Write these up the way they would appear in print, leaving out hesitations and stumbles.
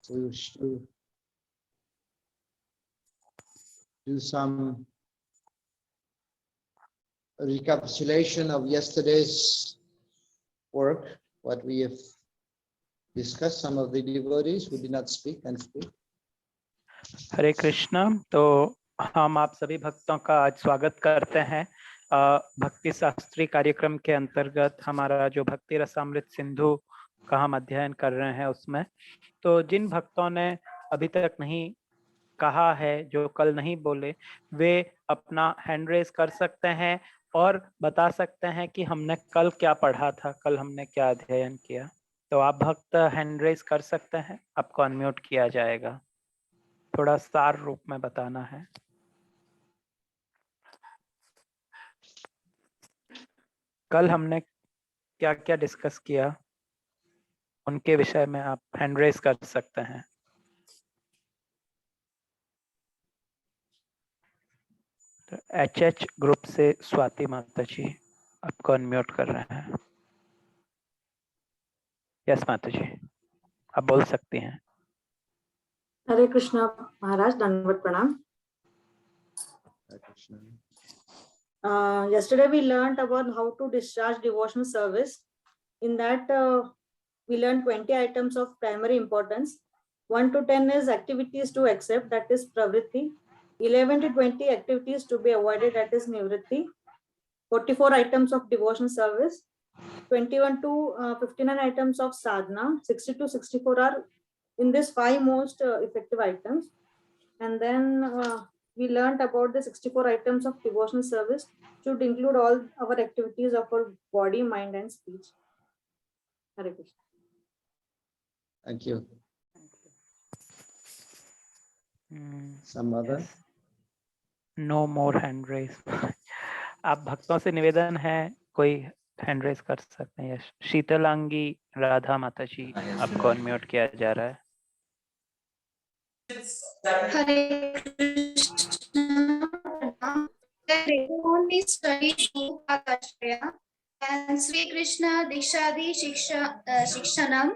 we wish to do some recapitulation of yesterday's work, what we have discussed. Some of the devotees who did not speak and speak. हरे कृष्णा। तो हम आप सभी भक्तों का आज स्वागत करते हैं भक्ति शास्त्री कार्यक्रम के अंतर्गत हमारा जो भक्ति रसामृत सिंधु का हम अध्ययन कर रहे हैं उसमें। तो जिन भक्तों ने अभी तक नहीं कहा है, जो कल नहीं बोले, वे अपना हैंड रेज कर सकते हैं और बता सकते हैं कि हमने कल क्या पढ़ा था, कल हमने क्या अध्ययन किया। तो आप भक्त हैंड रेज कर सकते हैं, आपको अनम्यूट किया जाएगा। थोड़ा सार रूप में बताना है। कल हमने क्या क्या डिस्कस किया उनके विषय में आप हैंड रेज कर सकते हैं। तो एचएच ग्रुप से स्वाति माता जी आपको अनम्यूट कर रहे हैं। यस माता जी, आप बोल सकती हैं। हरे कृष्णा महाराज, दंडवत प्रणाम। Yesterday we learned about how to discharge devotional service. In that we learned 20 items of primary importance. 1 to 10 is activities to accept, that is pravritti. 11 to 20 activities to be avoided, that is nivritti. 44 items of devotional service. 21 to 59 items of sadhana. 60 to 64 are in this 5 most effective items. And then we learned about the 64 items of devotional service should include all our activities of our body, mind and speech. Hare Krishna. Thank you. Some other? No more hand raise. आप भक्तों से निवेदन है, कोई hand raise कर सकते हैं। शीतलांगी राधा माता जी, आपको अनम्यूट किया जा रहा है। Hare Krishna. Only study Shukashraya and Sri Krishna Dikshadi Shikshanam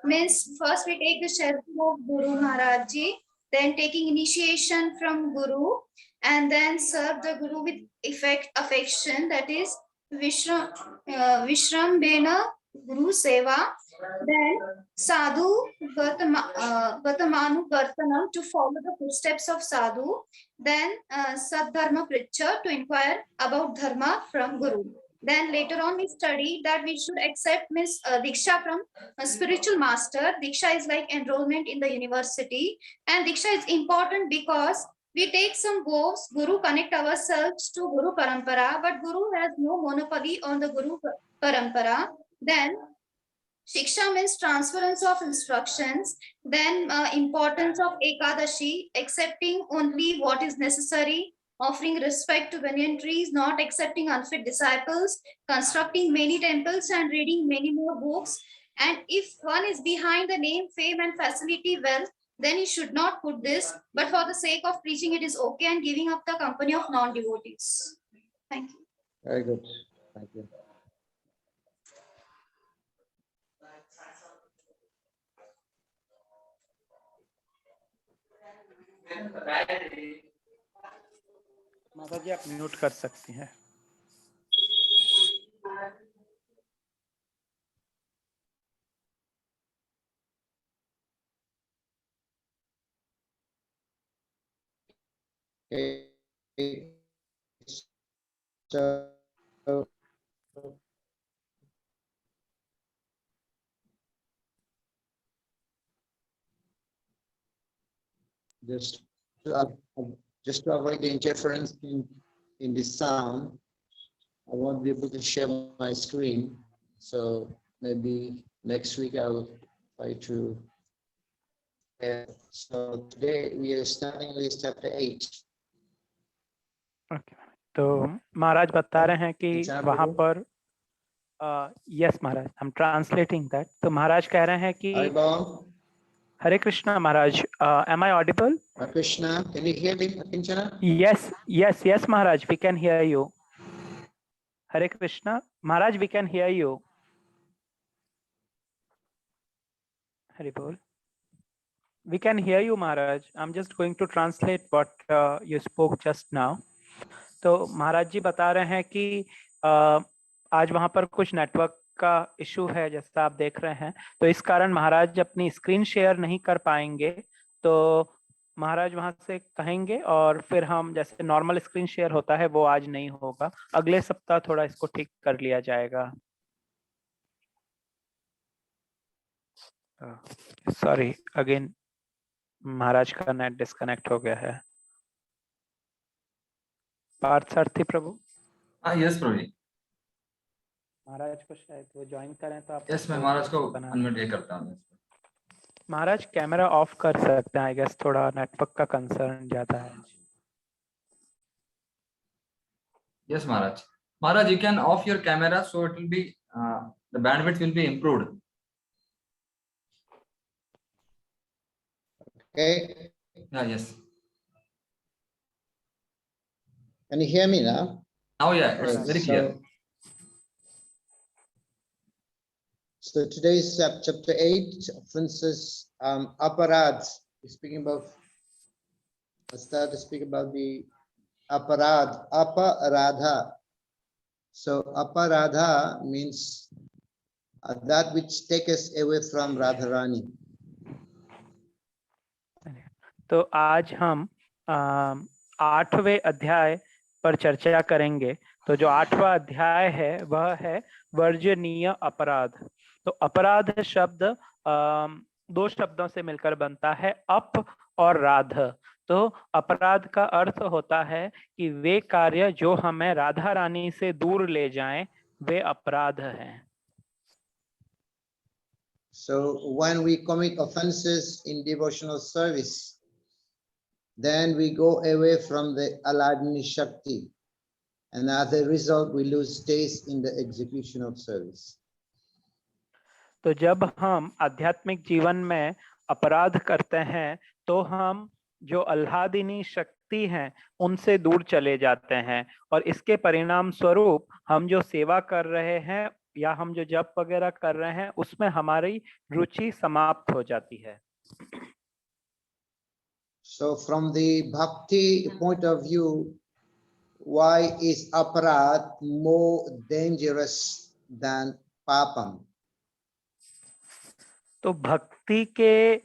means first we take the shelter of Guru Maharaj Ji, then taking initiation from Guru, and then serve the Guru with affection, that is Vishram Bena Guru Seva, then Sadhu Gatamanu Vartanam to follow the footsteps of Sadhu, then Sadharma Pricha to inquire about Dharma from Guru. Then later on we study that we should accept Diksha from a spiritual master. Diksha is like enrollment in the university, and Diksha is important because we take some vows, Guru connect ourselves to Guru Parampara, but Guru has no monopoly on the Guru Parampara. Then Shiksha means transference of instructions, then importance of Ekadashi, accepting only what is necessary, offering respect to banyan trees, not accepting unfit disciples, constructing many temples and reading many more books. And if one is behind the name, fame and facility wealth, then he should not put this, but for the sake of preaching it is okay, and giving up the company of non-devotees. Thank you. Very good. Thank you. माता जी, आप mute कर सकती हैं। Okay. So just to avoid the interference in the sound, I won't be able to share my screen. So maybe next week I'll try to. So today we are starting with chapter 8. Okay. तो महाराज बता रहे हैं कि वहां पर yes महाराज, हम translating that. तो महाराज कह रहे हैं कि हरे कृष्णा महाराज, am I audible? Krishna, can you hear me, Kinchana? Yes Maharaj, we can hear you. Hare Krishna Maharaj, we can hear you. Hari बोल। We can hear you, Maharaj. I'm just going to translate what you spoke just now. तो महाराज जी बता रहे हैं कि आज वहां पर कुछ नेटवर्क का इशू है, जैसा आप देख रहे हैं, तो इस कारण महाराज अपनी स्क्रीन शेयर नहीं कर पाएंगे। तो महाराज वहां से कहेंगे और फिर हम, जैसे नॉर्मल स्क्रीन शेयर होता है वो आज नहीं होगा, अगले सप्ताह थोड़ा इसको ठीक कर लिया जाएगा। सॉरी अगेन, महाराज का नेट डिस्कनेक्ट हो गया है। पार्थसारथी प्रभु। यस प्रभु जी। महाराज को शायद वो ज्वाइन करें तो आप। यस, मैं महाराज को अनम्यूट ये करता हूँ। महाराज कैमरा ऑफ कर सकते हैं, आई गेस थोड़ा नेटवर्क का कंसर्न ज्यादा है। Yes Maharaj. Maharaj, you can off your camera so it will be the bandwidth will be improved. Okay, Yeah, yes. can you hear me now? Now, yeah, it's Right, very clear. So today's chapter 8, offenses, aparad. We're speaking about, I start to speak about the aparad, aparadha. So aparadha means that which takes us away from Radharani. तो आज हम 8वें अध्याय पर चर्चा करेंगे। तो जो 8वां अध्याय है वह है वर्जनीय अपराध। तो अपराध शब्द 2 शब्दों से मिलकर बनता है, अप और राध। तो अपराध का अर्थ होता है कि वे कार्य जो हमें राधा रानी से दूर ले जाएं, वे अपराध हैं। So when we commit offenses in devotional service, then we go away from the Aladni Shakti, and as a result we lose taste in the execution of service. तो जब हम आध्यात्मिक जीवन में अपराध करते हैं तो हम जो अल्लादिनी शक्ति हैं उनसे दूर चले जाते हैं, और इसके परिणाम स्वरूप हम जो सेवा कर रहे हैं या हम जो जप वगैरह कर रहे हैं उसमें हमारी रुचि समाप्त हो जाती है। So from the bhakti point of view, why is aparad more dangerous than papam? तो भक्ति के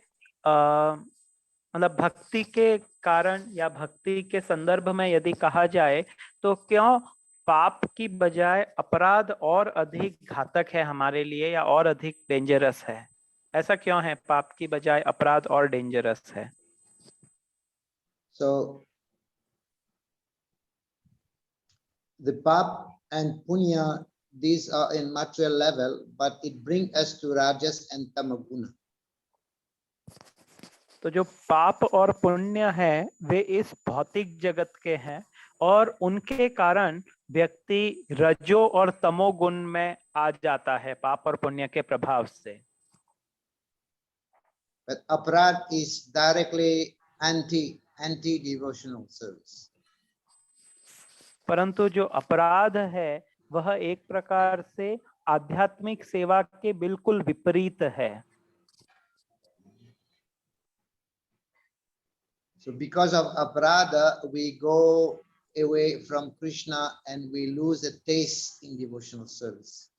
मतलब भक्ति के कारण या भक्ति के संदर्भ में यदि कहा जाए तो क्यों पाप की बजाय अपराध और अधिक घातक है हमारे लिए या और अधिक डेंजरस है? ऐसा क्यों है, पाप की बजाय अपराध और डेंजरस है? So the pap and punya, these are in material level, but it brings us to rajas and tamaguna. तो जो पाप और पुण्य है वे इस भौतिक जगत के हैं और उनके कारण व्यक्ति रजो और तमोगुण में आ जाता है पाप और पुण्य के प्रभाव से। But aparad is directly anti-devotional service. परंतु जो अपराध है वह एक प्रकार से आध्यात्मिक सेवा के बिल्कुल विपरीत है। So because of aparada, we go away from Krishna and we lose a taste in devotional service.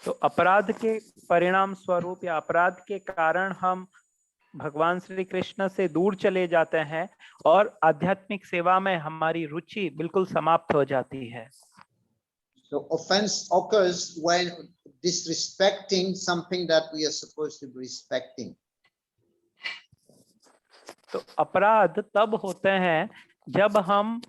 तो अपराध के परिणाम स्वरूप या अपराध के कारण हम भगवान श्री कृष्ण से दूर चले जाते हैं और आध्यात्मिक सेवा में हमारी रुचि बिल्कुल समाप्त हो जाती है। So offense occurs when disrespecting something that we are supposed to be respecting. तो अपराध तब होते हैं जब हम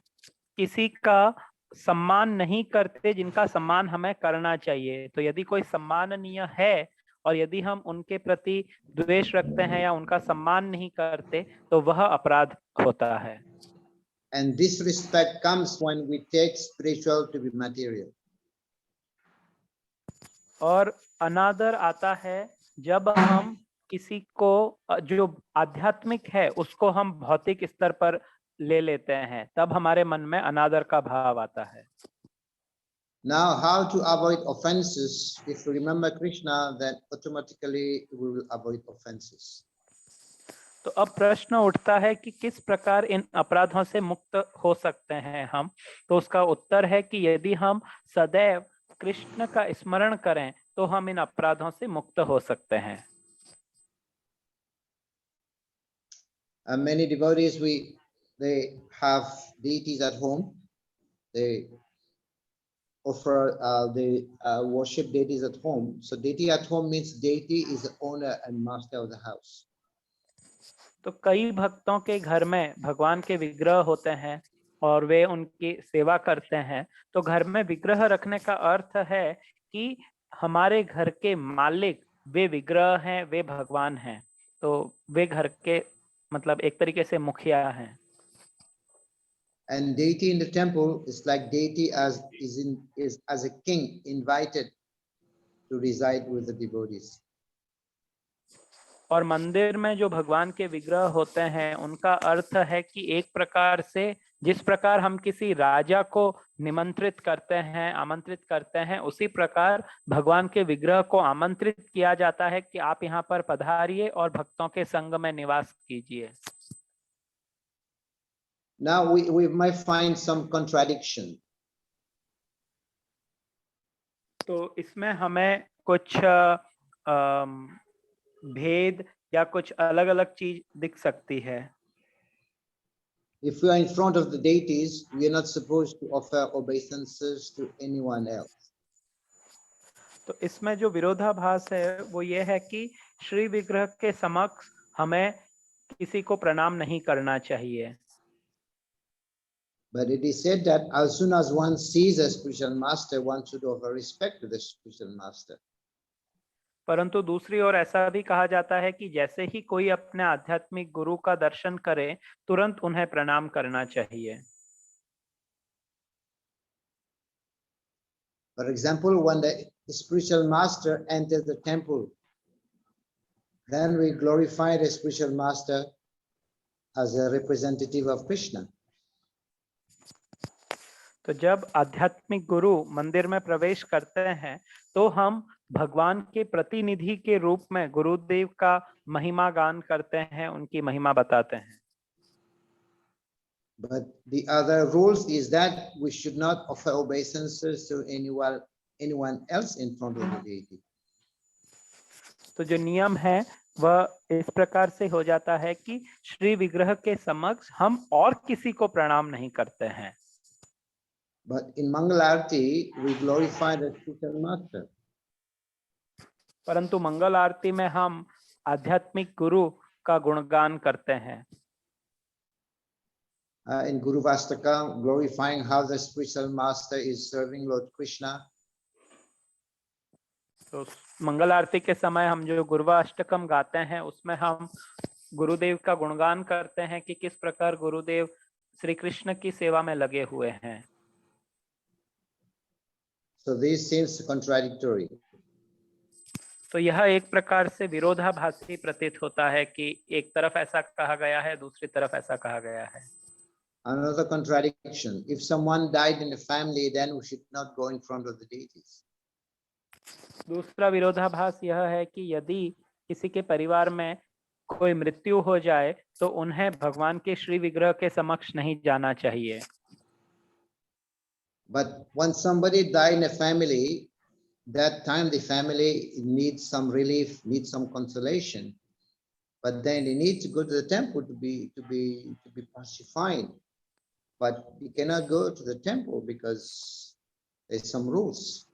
किसी का सम्मान नहीं करते जिनका सम्मान हमें करना चाहिए। तो यदि कोई सम्माननीय है और यदि हम उनके प्रति द्वेष रखते हैं या उनका सम्मान नहीं करते तो वह अपराध होता है। And disrespect comes when we take spiritual to be material. और अनादर आता है जब हम किसी को जो आध्यात्मिक है उसको हम भौतिक स्तर पर ले लेते हैं, तब हमारे मन में अनादर का भाव आता है। Now, how to avoid offenses? If we remember Krishna, then automatically we will avoid offenses. तो अब प्रश्न उठता है कि किस प्रकार इन अपराधों से मुक्त हो सकते हैं हम। तो उसका उत्तर है कि यदि हम सदैव कृष्ण का स्मरण करें तो हम इन अपराधों से मुक्त हो सकते हैं। Many devotees, they have deities at home. They offer, they worship deities at home. So deity at home means deity is the owner and master of the house. तो कई भक्तों के घर में भगवान के विग्रह होते हैं और वे उनकी सेवा करते हैं। तो घर में विग्रह रखने का अर्थ है कि हमारे घर के मालिक वे विग्रह हैं, वे भगवान हैं। तो वे घर के मतलब एक तरीके से मुखिया हैं। And deity in the temple is like deity as as a king invited to reside with the devotees. और मंदिर में जो भगवान के विग्रह होते हैं उनका अर्थ है कि एक प्रकार से जिस प्रकार हम किसी राजा को निमंत्रित करते हैं, आमंत्रित करते हैं, उसी प्रकार भगवान के विग्रह को आमंत्रित किया जाता है कि आप यहाँ पर पधारिए और भक्तों के संग में निवास कीजिए। Now we might find some contradiction. तो इसमें हमें कुछ भेद या कुछ अलग-अलग चीज दिख सकती है। If we are in front of the deities, we are not supposed to offer obeisances to anyone else. तो इसमें जो विरोधाभास है वो ये है कि श्री विग्रह के समक्ष हमें किसी को प्रणाम नहीं करना चाहिए। But it is said that as soon as one sees a spiritual master, one should offer respect to the spiritual master. परंतु दूसरी ओर ऐसा भी कहा जाता है कि जैसे ही कोई अपने आध्यात्मिक गुरु का दर्शन करे तुरंत उन्हें प्रणाम करना चाहिए। For example, when the spiritual master enters the temple, then we glorify the spiritual master as a representative of Krishna. तो जब आध्यात्मिक गुरु मंदिर में प्रवेश करते हैं तो हम भगवान के प्रतिनिधि के रूप में गुरुदेव का महिमा गान करते हैं, उनकी महिमा बताते हैं। But the other rules is that we should not offer obeisances to anyone else in front of the deity. तो जो नियम है वह इस प्रकार से हो जाता है कि श्री विग्रह के समक्ष हम और किसी को प्रणाम नहीं करते हैं। But in Mangal Arati, we glorify the spiritual master. परंतु मंगल आरती में हम आध्यात्मिक गुरु का गुणगान करते हैं। In Guru Vastaka, glorifying how the spiritual master is serving Lord Krishna. तो मंगल आरती के समय हम जो गुरुवाष्टकम गाते हैं उसमें हम गुरुदेव का गुणगान करते हैं कि किस प्रकार गुरुदेव श्री कृष्ण की सेवा में लगे हुए हैं। So this seems contradictory. तो यह एक प्रकार से विरोधाभासी प्रतीत होता है कि एक तरफ ऐसा कहा गया है, दूसरी तरफ ऐसा कहा गया है। Another contradiction. If someone died in the family, then we should not go in front of the deities. दूसरा विरोधाभास यह है कि यदि किसी के परिवार में कोई मृत्यु हो जाए तो उन्हें भगवान के श्री विग्रह के समक्ष नहीं जाना चाहिए। But when somebody died in a family, that time the family needs some relief, needs some consolation. But then they need to go to the temple to be pacified. But we cannot go to the temple because there's some rules.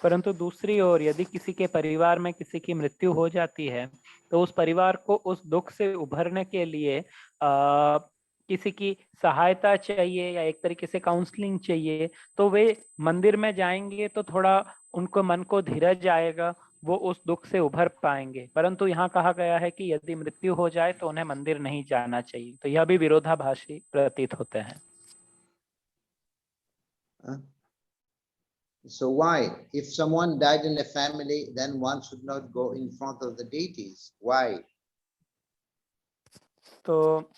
परंतु दूसरी ओर यदि किसी के परिवार में किसी की मृत्यु हो जाती है तो उस परिवार को उस दुख से उभरने के लिए किसी की सहायता चाहिए या एक तरीके से काउंसलिंग चाहिए, तो वे मंदिर में जाएंगे तो थोड़ा उनको मन को धीरज आएगा, वो उस दुख से उभर पाएंगे। परंतु यहाँ कहा गया है कि यदि मृत्यु हो जाए तो उन्हें मंदिर नहीं जाना चाहिए। तो यह भी विरोधाभासी प्रतीत होते हैं। So why, if someone died in a family, then one should not go in front of the deities? Why? तो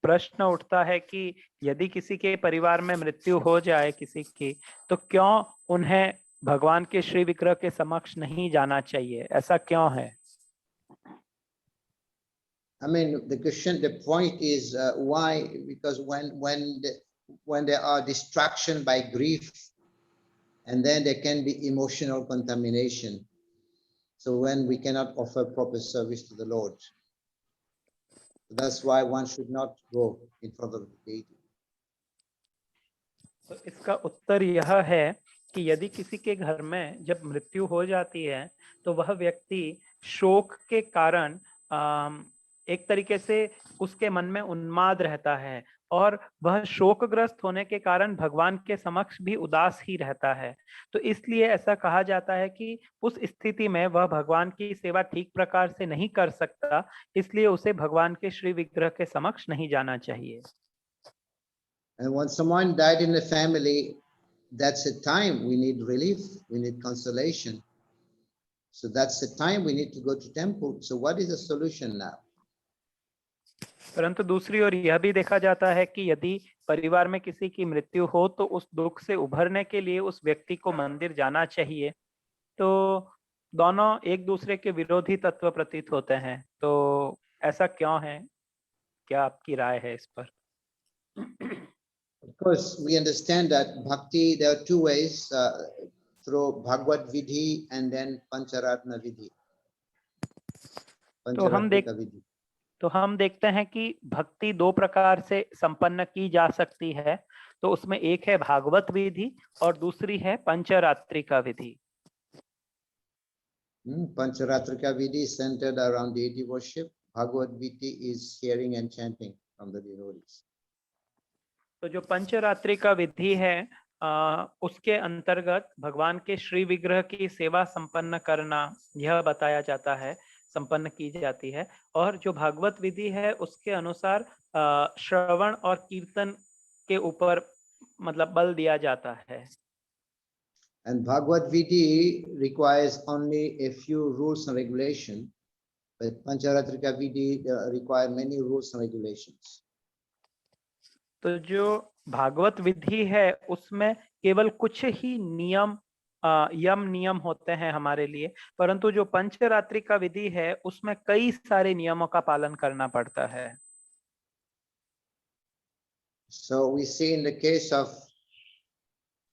प्रश्न उठता है कि यदि किसी के परिवार में मृत्यु हो जाए किसी की, तो क्यों उन्हें भगवान के श्री विग्रह के समक्ष नहीं जाना चाहिए, ऐसा क्यों है? I mean, the point is why? Because when there are distraction by grief, and then there can be emotional contamination. So when we cannot offer proper service to the Lord, that's why one should not go in front of the deity. तो इसका उत्तर यह है कि यदि किसी के घर में जब मृत्यु हो जाती है तो वह व्यक्ति शोक के कारण एक तरीके से उसके मन में उन्माद रहता है और वह शोकग्रस्त होने के कारण भगवान के समक्ष भी उदास ही रहता है। तो इसलिए ऐसा कहा जाता है कि उस स्थिति में वह भगवान की सेवा ठीक प्रकार से नहीं कर सकता, इसलिए उसे भगवान के श्री विग्रह के समक्ष नहीं जाना चाहिए। And when someone died in the family, that's the time we need relief, we need consolation. So that's the time we need to go to temple. So what is the solution now? परंतु दूसरी ओर यह भी देखा जाता है कि यदि परिवार में किसी की मृत्यु हो तो उस दुख से उभरने के लिए उस व्यक्ति को मंदिर जाना चाहिए। तो दोनों एक दूसरे के विरोधी तत्व प्रतीत होते हैं, तो ऐसा क्यों है? क्या आपकी राय है इस पर? Of course, we understand that bhakti, there are two ways, through Bhagavad Vidhi and then Pancharatna Vidhi. तो हम देखते हैं कि भक्ति दो प्रकार से संपन्न की जा सकती है। तो उसमें एक है भागवत विधि और दूसरी है पंचरात्रिका विधि। Pancharatrika Vidhi is centered around deity worship. Bhagavad Vidhi is hearing and chanting from the devotees. तो जो पंचरात्रिका विधि है उसके अंतर्गत भगवान के श्री विग्रह की सेवा संपन्न करना यह बताया जाता है, संपन्न की जाती है। और जो भागवत विधि है उसके अनुसार श्रवण और कीर्तन के ऊपर मतलब बल दिया जाता है। And Bhagavad Vidhi requires only a few rules and regulations, but Pancharatrika Vidhi require many rules and regulations. तो जो भागवत विधि है उसमें केवल कुछ ही यम नियम होते हैं हमारे लिए, परंतु जो पंचरात्रिका विधि है उसमें कई सारे नियमों का पालन करना पड़ता है। So we see in the case of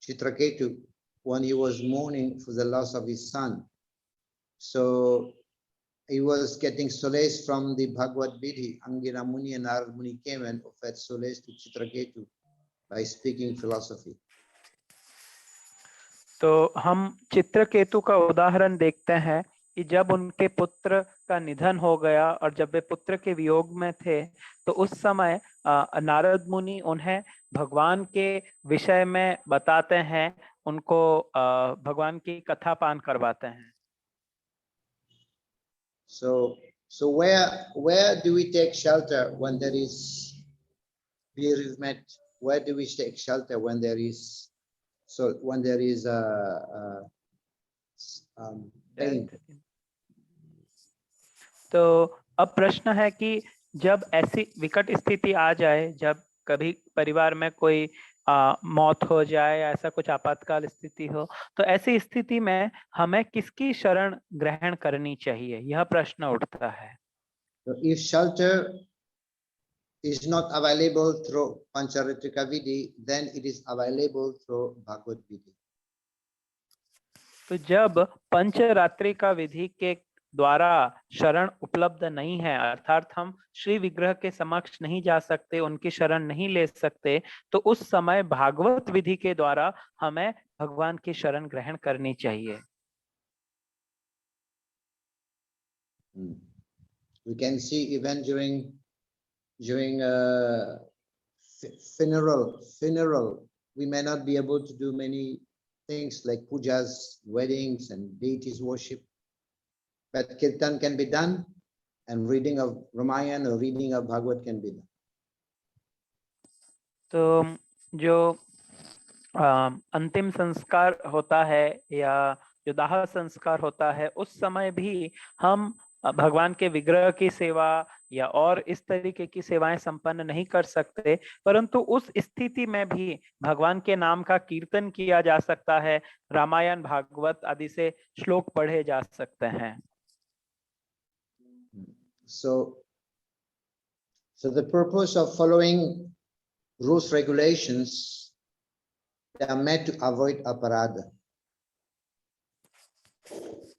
Chitraketu, when he was mourning for the loss of his son, so he was getting solace from the Bhagavad Vidhi. Angira Muni and Narad Muni came and offered solace to Chitraketu by speaking philosophy. तो हम चित्रकेतु का उदाहरण देखते हैं कि जब उनके पुत्र का निधन हो गया और जब वे पुत्र के वियोग में थे तो उस समय नारद मुनि उन्हें भगवान के विषय में बताते हैं, उनको भगवान की कथा पान करवाते हैं। So where do we take shelter when there is bereavement? Where do we take shelter when there is pain? तो अब प्रश्न है कि जब ऐसी विकट स्थिति आ जाए, जब कभी परिवार में कोई मौत हो जाए या ऐसा कुछ आपातकाल स्थिति हो, तो ऐसी स्थिति में हमें किसकी शरण ग्रहण करनी चाहिए, यह प्रश्न उठता है। So if shelter is not available through Pancharatrika Vidhi, then it is available through Bhagavad Vidhi. तो जब पंचरात्रिका विधि के द्वारा शरण उपलब्ध नहीं है, अर्थात हम श्री विग्रह के समक्ष नहीं जा सकते, उनकी शरण नहीं ले सकते, तो उस समय भागवत विधि के द्वारा हमें भगवान की शरण ग्रहण करनी चाहिए। We can see even during funeral, we may not be able to do many things like pujas, weddings, and deities worship. But kirtan can be done, and reading of Ramayana or reading of Bhagavad can be done. तो जो अंतिम संस्कार होता है या जो दाह संस्कार होता है, उस समय भी हम भगवान के विग्रह की सेवा या और इस तरीके की सेवाएं संपन्न नहीं कर सकते, परंतु उस स्थिति में भी भगवान के नाम का कीर्तन किया जा सकता है, रामायण भागवत आदि से श्लोक पढ़े जा सकते हैं। So So the purpose of following rules, regulations, they are meant to avoid aparadha.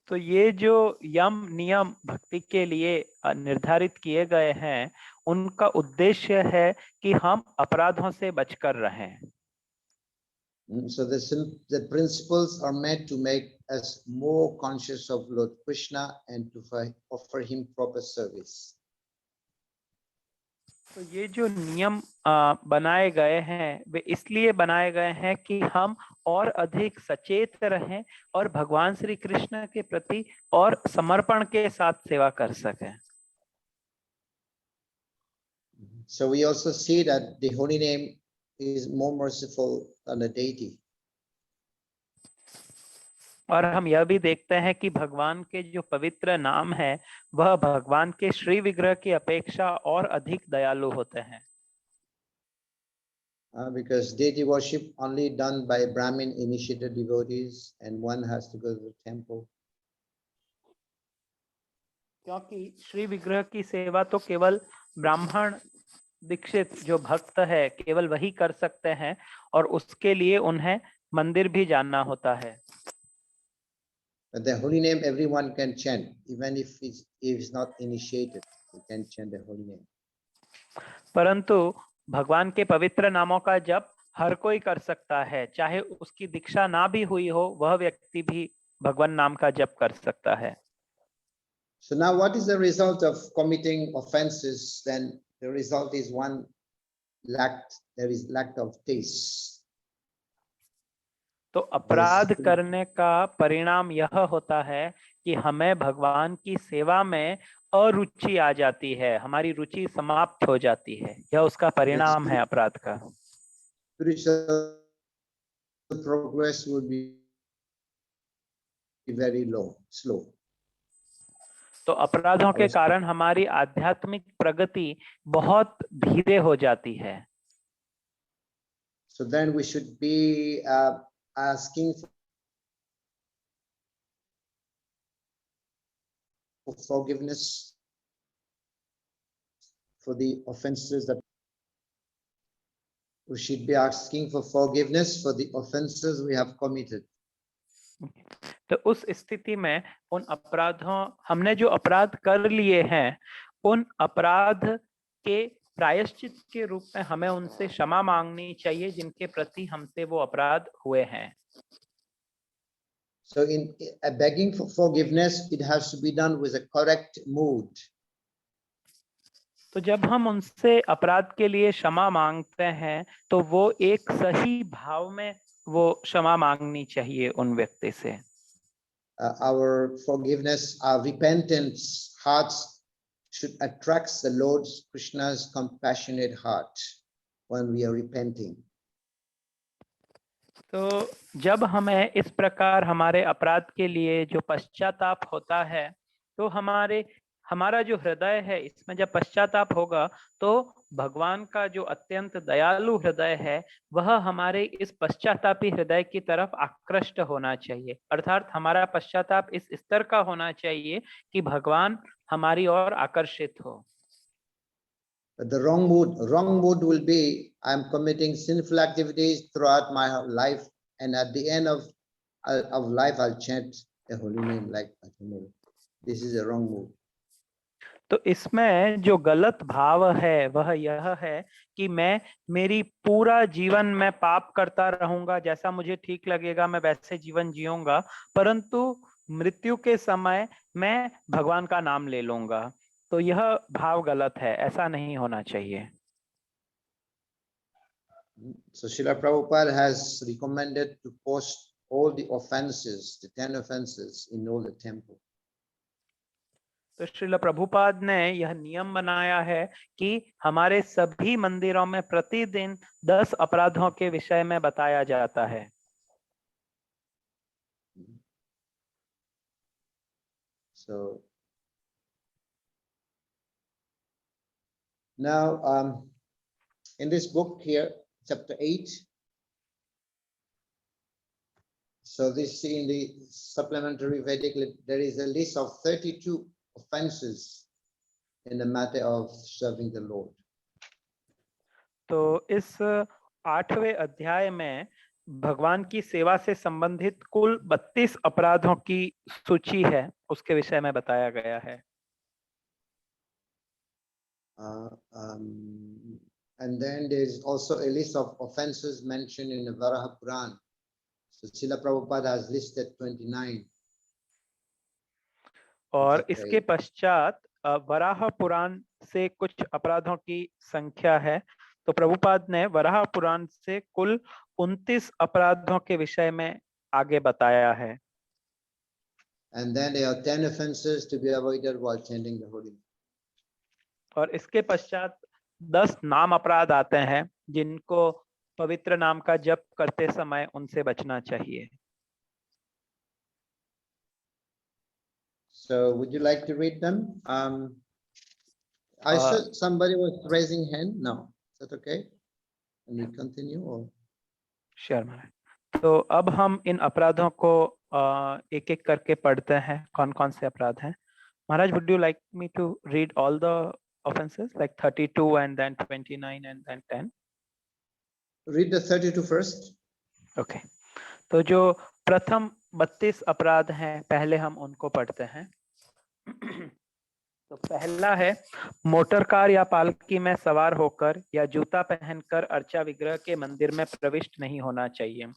तो ये जो यम नियम भक्ति के लिए निर्धारित किए गए हैं, उनका उद्देश्य है कि हम अपराधों से बचकर रहें। So the principles are meant to make us more conscious of Lord Krishna and to offer him proper service. तो ये जो नियम बनाए गए हैं, वे इसलिए बनाए गए हैं कि हम और अधिक सचेत रहें और भगवान श्री कृष्ण के प्रति और समर्पण के साथ सेवा कर सकें। So we also see that the holy name is more merciful than the deity. और हम यह भी देखते हैं कि भगवान के जो पवित्र नाम है, वह भगवान के श्री विग्रह की अपेक्षा और अधिक दयालु होते हैं। Because deity worship only done by Brahmin initiated devotees and one has to go to the temple. क्योंकि श्री विग्रह की सेवा तो केवल ब्राह्मण दीक्षित जो भक्त है केवल वही कर सकते हैं और उसके लिए उन्हें मंदिर भी जाना होता है। But the holy name everyone can chant, even if it's not initiated, you can chant the holy name. परंतु भगवान के पवित्र नामों का जप हर कोई कर सकता है, चाहे उसकी दीक्षा ना भी हुई हो, वह व्यक्ति भी भगवान नाम का जप कर सकता है। So now what is the result of committing offenses? Then the result is there is lack of taste. तो अपराध करने का परिणाम यह होता है कि हमें भगवान की सेवा में अरुचि आ जाती है, हमारी रुचि समाप्त हो जाती है। यह उसका परिणाम है अपराध का। Spiritual progress would be very slow. तो अपराधों के कारण हमारी आध्यात्मिक प्रगति बहुत धीरे हो जाती है। So then we should be asking for forgiveness for the offenses that we should be asking for forgiveness for the offenses we have committed. तो उस स्थिति में उन अपराधों, हमने जो अपराध कर लिए हैं, उन अपराध के प्रायश्चित के रूप में हमें उनसे क्षमा मांगनी चाहिए जिनके प्रति हमसे वो अपराध हुए हैं। So in begging for forgiveness, it has to be done with a correct mood. तो जब हम उनसे अपराध के लिए क्षमा मांगते हैं तो वो एक सही भाव में वो क्षमा मांगनी चाहिए उन व्यक्ति से। Our forgiveness, our repentance hearts should attract the Lord Krishna's compassionate heart when we are repenting. तो जब हमें इस प्रकार हमारे अपराध के लिए जो पश्चाताप होता है, तो हमारा जो हृदय है इसमें जब पश्चाताप होगा तो भगवान का जो अत्यंत दयालु हृदय है वह हमारे इस पश्चातापी हृदय की तरफ आकृष्ट होना चाहिए। अर्थात हमारा पश्चाताप इस स्तर का होना चाहिए कि भगवान हमारी ओर आकर्षित हो। But the wrong mood will be, I am committing sinful activities throughout my life, and at the end of life, I'll chant the holy name like that. This is a wrong mood. तो इसमें जो गलत भाव है वह यह है कि मैं मेरी पूरा जीवन में पाप करता रहूंगा, जैसा मुझे ठीक लगेगा मैं वैसे जीवन जीऊंगा, परंतु मृत्यु के समय मैं भगवान का नाम ले लूंगा। तो यह भाव गलत है, ऐसा नहीं होना चाहिए। So Srila Prabhupada has recommended to post all the offenses, the 10 offenses in all the temple. तो श्रील प्रभुपाद ने यह नियम बनाया है कि हमारे सभी मंदिरों में प्रतिदिन 10 अपराधों के विषय में बताया जाता है। So now in this book here, chapter 8, so this in the supplementary Vedic, there is a list of 32 offenses in the matter of serving the Lord. तो इस 8वें अध्याय में भगवान की सेवा से संबंधित कुल 32 अपराधों की सूची है, उसके विषय में बताया गया है। And then there is also a list of offenses mentioned in the Varaha Puran. So Srila Prabhupada has listed 29. और इसके पश्चात वराह पुराण से कुछ अपराधों की संख्या है। तो प्रभुपाद ने वराह पुराण से कुल 29 अपराधों के विषय में आगे बताया है। And then there are 10 offenses to be avoided while chanting the holy name. और इसके पश्चात 10 नाम अपराध आते हैं जिनको पवित्र नाम का जप करते समय उनसे बचना चाहिए। So would you like to read them? I saw somebody was raising hand. No, is that okay? Can we continue or? Sure, महाराज। तो अब हम इन अपराधों को एक एक करके पढ़ते हैं, कौन कौन से अपराध हैं। महाराज, would you like me to read all the offenses like 32 and then 29 and then 10? Read the 32 first. Okay. तो जो प्रथम 32 अपराध हैं पहले हम उनको पढ़ते हैं। तो पहला है मोटर कार या पालकी में सवार होकर या जूता पहनकर अर्चा विग्रह के मंदिर में प्रविष्ट नहीं होना चाहिए।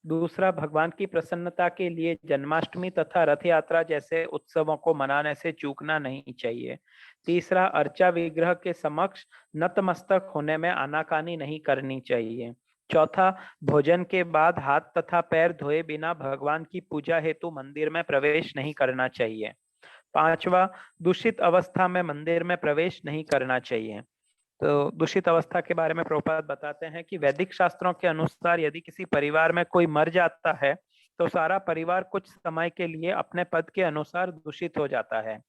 दूसरा, भगवान की प्रसन्नता के लिए जन्माष्टमी तथा रथ यात्रा जैसे उत्सवों को मनाने से चूकना नहीं चाहिए। तीसरा, अर्चा विग्रह के समक्ष नतमस्तक होने में आनाकानी नहीं करनी चाहिए। चौथा, भोजन के बाद हाथ तथा पैर धोए बिना भगवान की पूजा हेतु मंदिर में प्रवेश नहीं करना चाहिए। पांचवा, दूषित अवस्था में मंदिर में प्रवेश नहीं करना चाहिए। तो दूषित अवस्था के बारे में प्रभुपाद बताते हैं कि वैदिक शास्त्रों के अनुसार यदि किसी परिवार में कोई मर जाता है तो सारा परिवार कुछ समय के लिए अपने पद के अनुसार दूषित हो जाता है।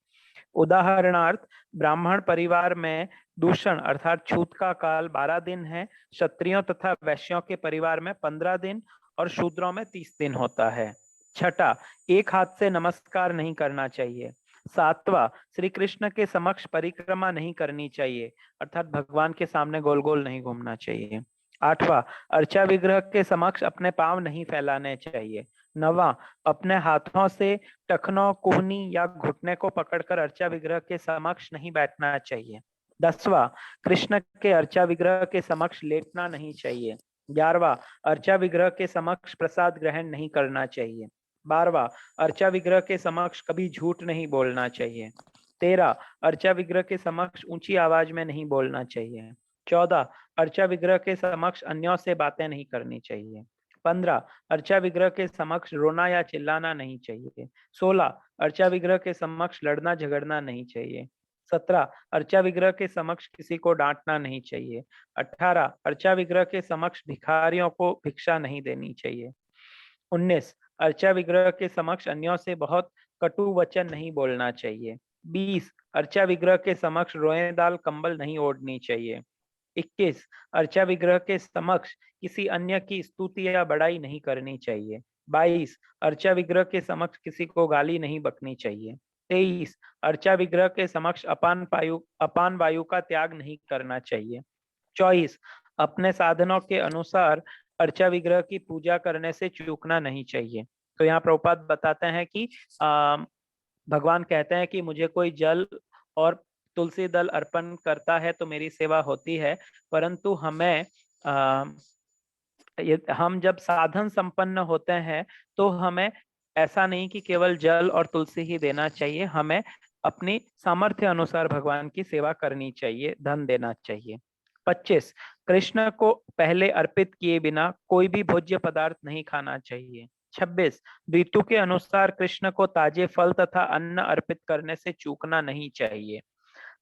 उदाहरणार्थ, ब्राह्मण परिवार में दूषण अर्थात छूत का काल 12 दिन है, क्षत्रियों तथा वैश्यों के परिवार में 15 दिन और शूद्रों में 30 दिन होता है। छठा, एक हाथ से नमस्कार नहीं करना चाहिए। सातवां, श्री कृष्ण के समक्ष परिक्रमा नहीं करनी चाहिए अर्थात भगवान के सामने गोल गोल नहीं घूमना चाहिए। आठवां, अर्चा विग्रह के समक्ष अपने पांव नहीं फैलाने चाहिए। नवां, अपने हाथों से टखनों, कुहनी या घुटने को पकड़कर अर्चा विग्रह के समक्ष नहीं बैठना चाहिए। 10वां, कृष्ण के अर्चा विग्रह के समक्ष लेटना नहीं चाहिए। 11वां, अर्चा विग्रह के समक्ष प्रसाद ग्रहण नहीं करना चाहिए। 12वां, अर्चा विग्रह के समक्ष कभी झूठ नहीं बोलना चाहिए। 13, अर्चा विग्रह के समक्ष ऊंची आवाज में नहीं बोलना चाहिए। 14, अर्चा विग्रह के समक्ष अन्यों से बातें नहीं करनी चाहिए। 15, अर्चा विग्रह के समक्ष रोना या चिल्लाना नहीं चाहिए। 16, अर्चा विग्रह के समक्ष लड़ना झगड़ना नहीं चाहिए। 17, अर्चा विग्रह के समक्ष किसी को डांटना नहीं चाहिए। 18, अर्चा विग्रह के समक्ष भिखारियों को भिक्षा नहीं देनी चाहिए। 19, अर्चा विग्रह के समक्ष अन्यों से बहुत कटु वचन नहीं बोलना चाहिए। 20, अर्चा विग्रह के समक्ष रोएदाल कंबल नहीं ओढ़नी चाहिए। 21, अर्चा विग्रह के समक्ष किसी अन्य की स्तुति या बड़ाई नहीं करनी चाहिए। 22, अर्चा विग्रह के समक्ष किसी को गाली नहीं बकनी चाहिए। 23, अर्चा विग्रह के समक्ष अपान वायु का त्याग नहीं करना चाहिए। 24, अपने साधनों के अनुसार अर्चा विग्रह की पूजा करने से चूकना नहीं चाहिए। तो यहाँ प्रभुपाद बताते हैं कि भगवान कहते हैं कि मुझे कोई जल और तुलसी दल अर्पण करता है तो मेरी सेवा होती है, परंतु हम जब साधन संपन्न होते हैं तो हमें ऐसा नहीं कि केवल जल और तुलसी ही देना चाहिए, हमें अपनी सामर्थ्य अनुसार भगवान की सेवा करनी चाहिए, धन देना चाहिए। 25, कृष्ण को पहले अर्पित किए बिना कोई भी भोज्य पदार्थ नहीं खाना चाहिए। 26, ऋतु के अनुसार कृष्ण को ताजे फल तथा अन्न अर्पित करने से चूकना नहीं चाहिए।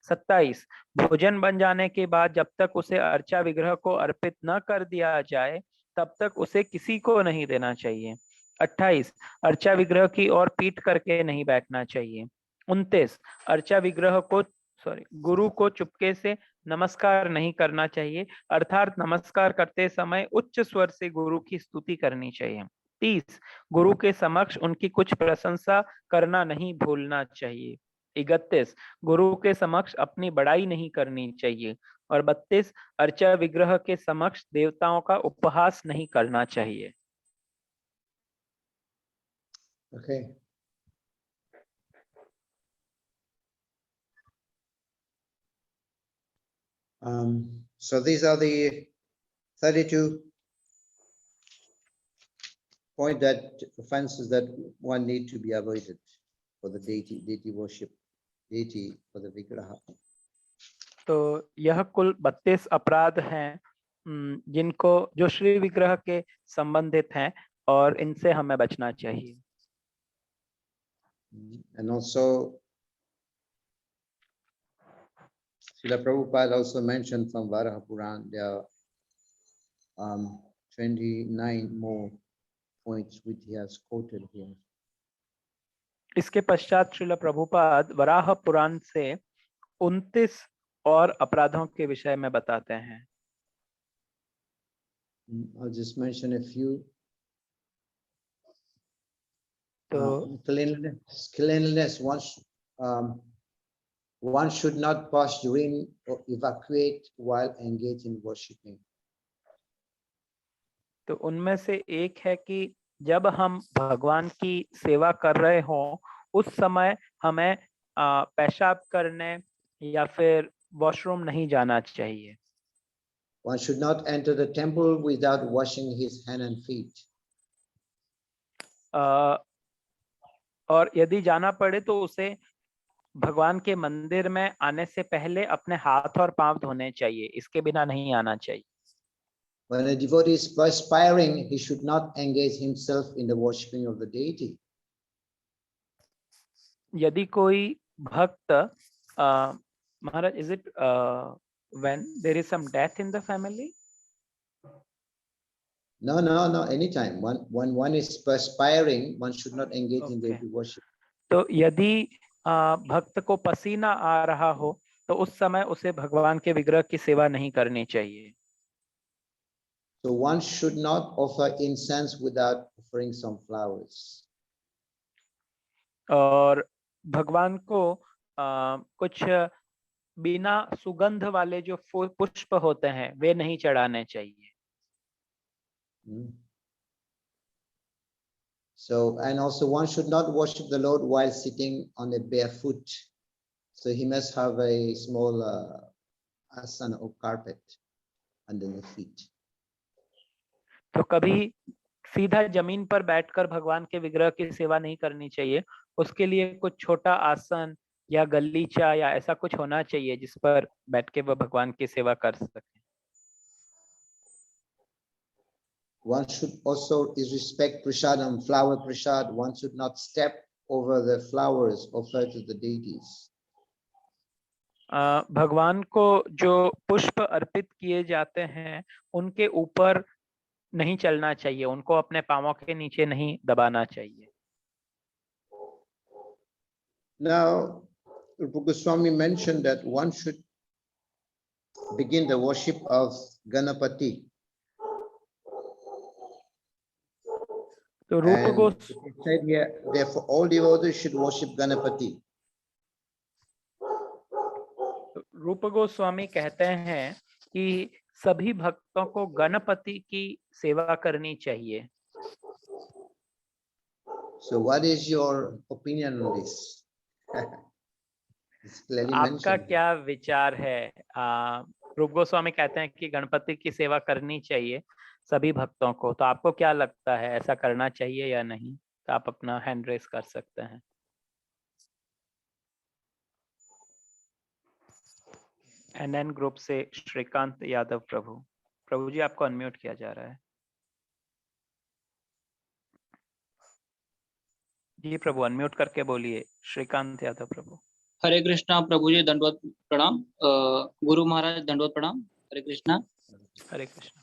27, भोजन बन जाने के बाद जब तक उसे अर्चा विग्रह को अर्पित न कर दिया जाए तब तक उसे किसी को नहीं देना चाहिए। 28, अर्चा विग्रह की ओर पीठ करके नहीं बैठना चाहिए। 29, अर्चा विग्रह को गुरु को चुपके से नमस्कार नहीं करना चाहिए अर्थात नमस्कार करते समय उच्च स्वर से गुरु की स्तुति करनी चाहिए। 30, गुरु के समक्ष उनकी कुछ प्रशंसा करना नहीं भूलना चाहिए। 31, गुरु के समक्ष अपनी बड़ाई नहीं करनी चाहिए। और 32 अर्चा विग्रह के समक्ष देवताओं का उपहास नहीं करना चाहिए। Okay. So these are the 32 point that offenses that one need to be avoided for the deity worship, deity for the vigraha. तो यह कुल 32 अपराध हैं जिनको जो श्री विग्रह के संबंधित हैं और इनसे हमें बचना चाहिए। And also, Srila Prabhupada also mentioned from Varaha Puran, there are 29 more points which he has quoted here. इसके पश्चात श्रील प्रभुपाद वराह पुराण से 29 और अपराधों के विषय में बताते हैं। I'll just mention a few. तो Cleanliness. One should not pass, urine, or evacuate while engaged in worshipping. तो उनमें से एक है कि जब हम भगवान की सेवा कर रहे हों उस समय हमें पेशाब करने या फिर वॉशरूम नहीं जाना चाहिए। One should not enter the temple without washing his hand and feet. और यदि जाना पड़े तो उसे भगवान के मंदिर में आने से पहले अपने हाथ और पांव धोने चाहिए, इसके बिना नहीं आना चाहिए। When a devotee is perspiring, he should not engage himself in the worshipping of the deity. यदि कोई भक्त महाराज, is it when there is some death in the family? No, anytime. When one is perspiring, one should not engage in deity worship. तो यदि भक्त को पसीना आ रहा हो तो उस समय उसे भगवान के विग्रह की सेवा नहीं करनी चाहिए। So one should not offer incense without offering some flowers. और भगवान को कुछ बिना सुगंध वाले जो पुष्प होते हैं वे नहीं चढ़ाने चाहिए। So, and also one should not worship the Lord while sitting on a barefoot. So he must have a small asana or carpet under the feet. तो कभी सीधा जमीन पर बैठकर भगवान के विग्रह की सेवा नहीं करनी चाहिए, उसके लिए कुछ छोटा आसन या गलीचा या ऐसा कुछ होना चाहिए जिस पर बैठ के वह भगवान की सेवा कर सके। One should also respect prasadam, flower prasad. One should not step over the flowers offered to the deities. भगवान को जो पुष्प अर्पित किए जाते हैं उनके ऊपर नहीं चलना चाहिए, उनको अपने पांवों के नीचे नहीं दबाना चाहिए। Now, Rupa Goswami mentioned that one should begin the worship of Ganapati. तो रूप said here, therefore all devotees should worship Ganapati. रूप गोस्वामी कहते हैं कि सभी भक्तों को गणपति की सेवा करनी चाहिए। So what is your opinion on this? आपका क्या विचार है? रूप गोस्वामी कहते हैं कि गणपति की सेवा करनी चाहिए सभी भक्तों को, तो आपको क्या लगता है, ऐसा करना चाहिए या नहीं? तो आप अपना हैंड रेस कर सकते हैं। एनएन ग्रुप से श्रीकांत यादव प्रभु जी आपको अनम्यूट किया जा रहा है। जी प्रभु अनम्यूट करके बोलिए, श्रीकांत यादव प्रभु। हरे कृष्णा प्रभु जी, दंडवत प्रणाम। गुरु महाराज दंडवत प्रणाम। हरे कृष्णा। हरे कृष्णा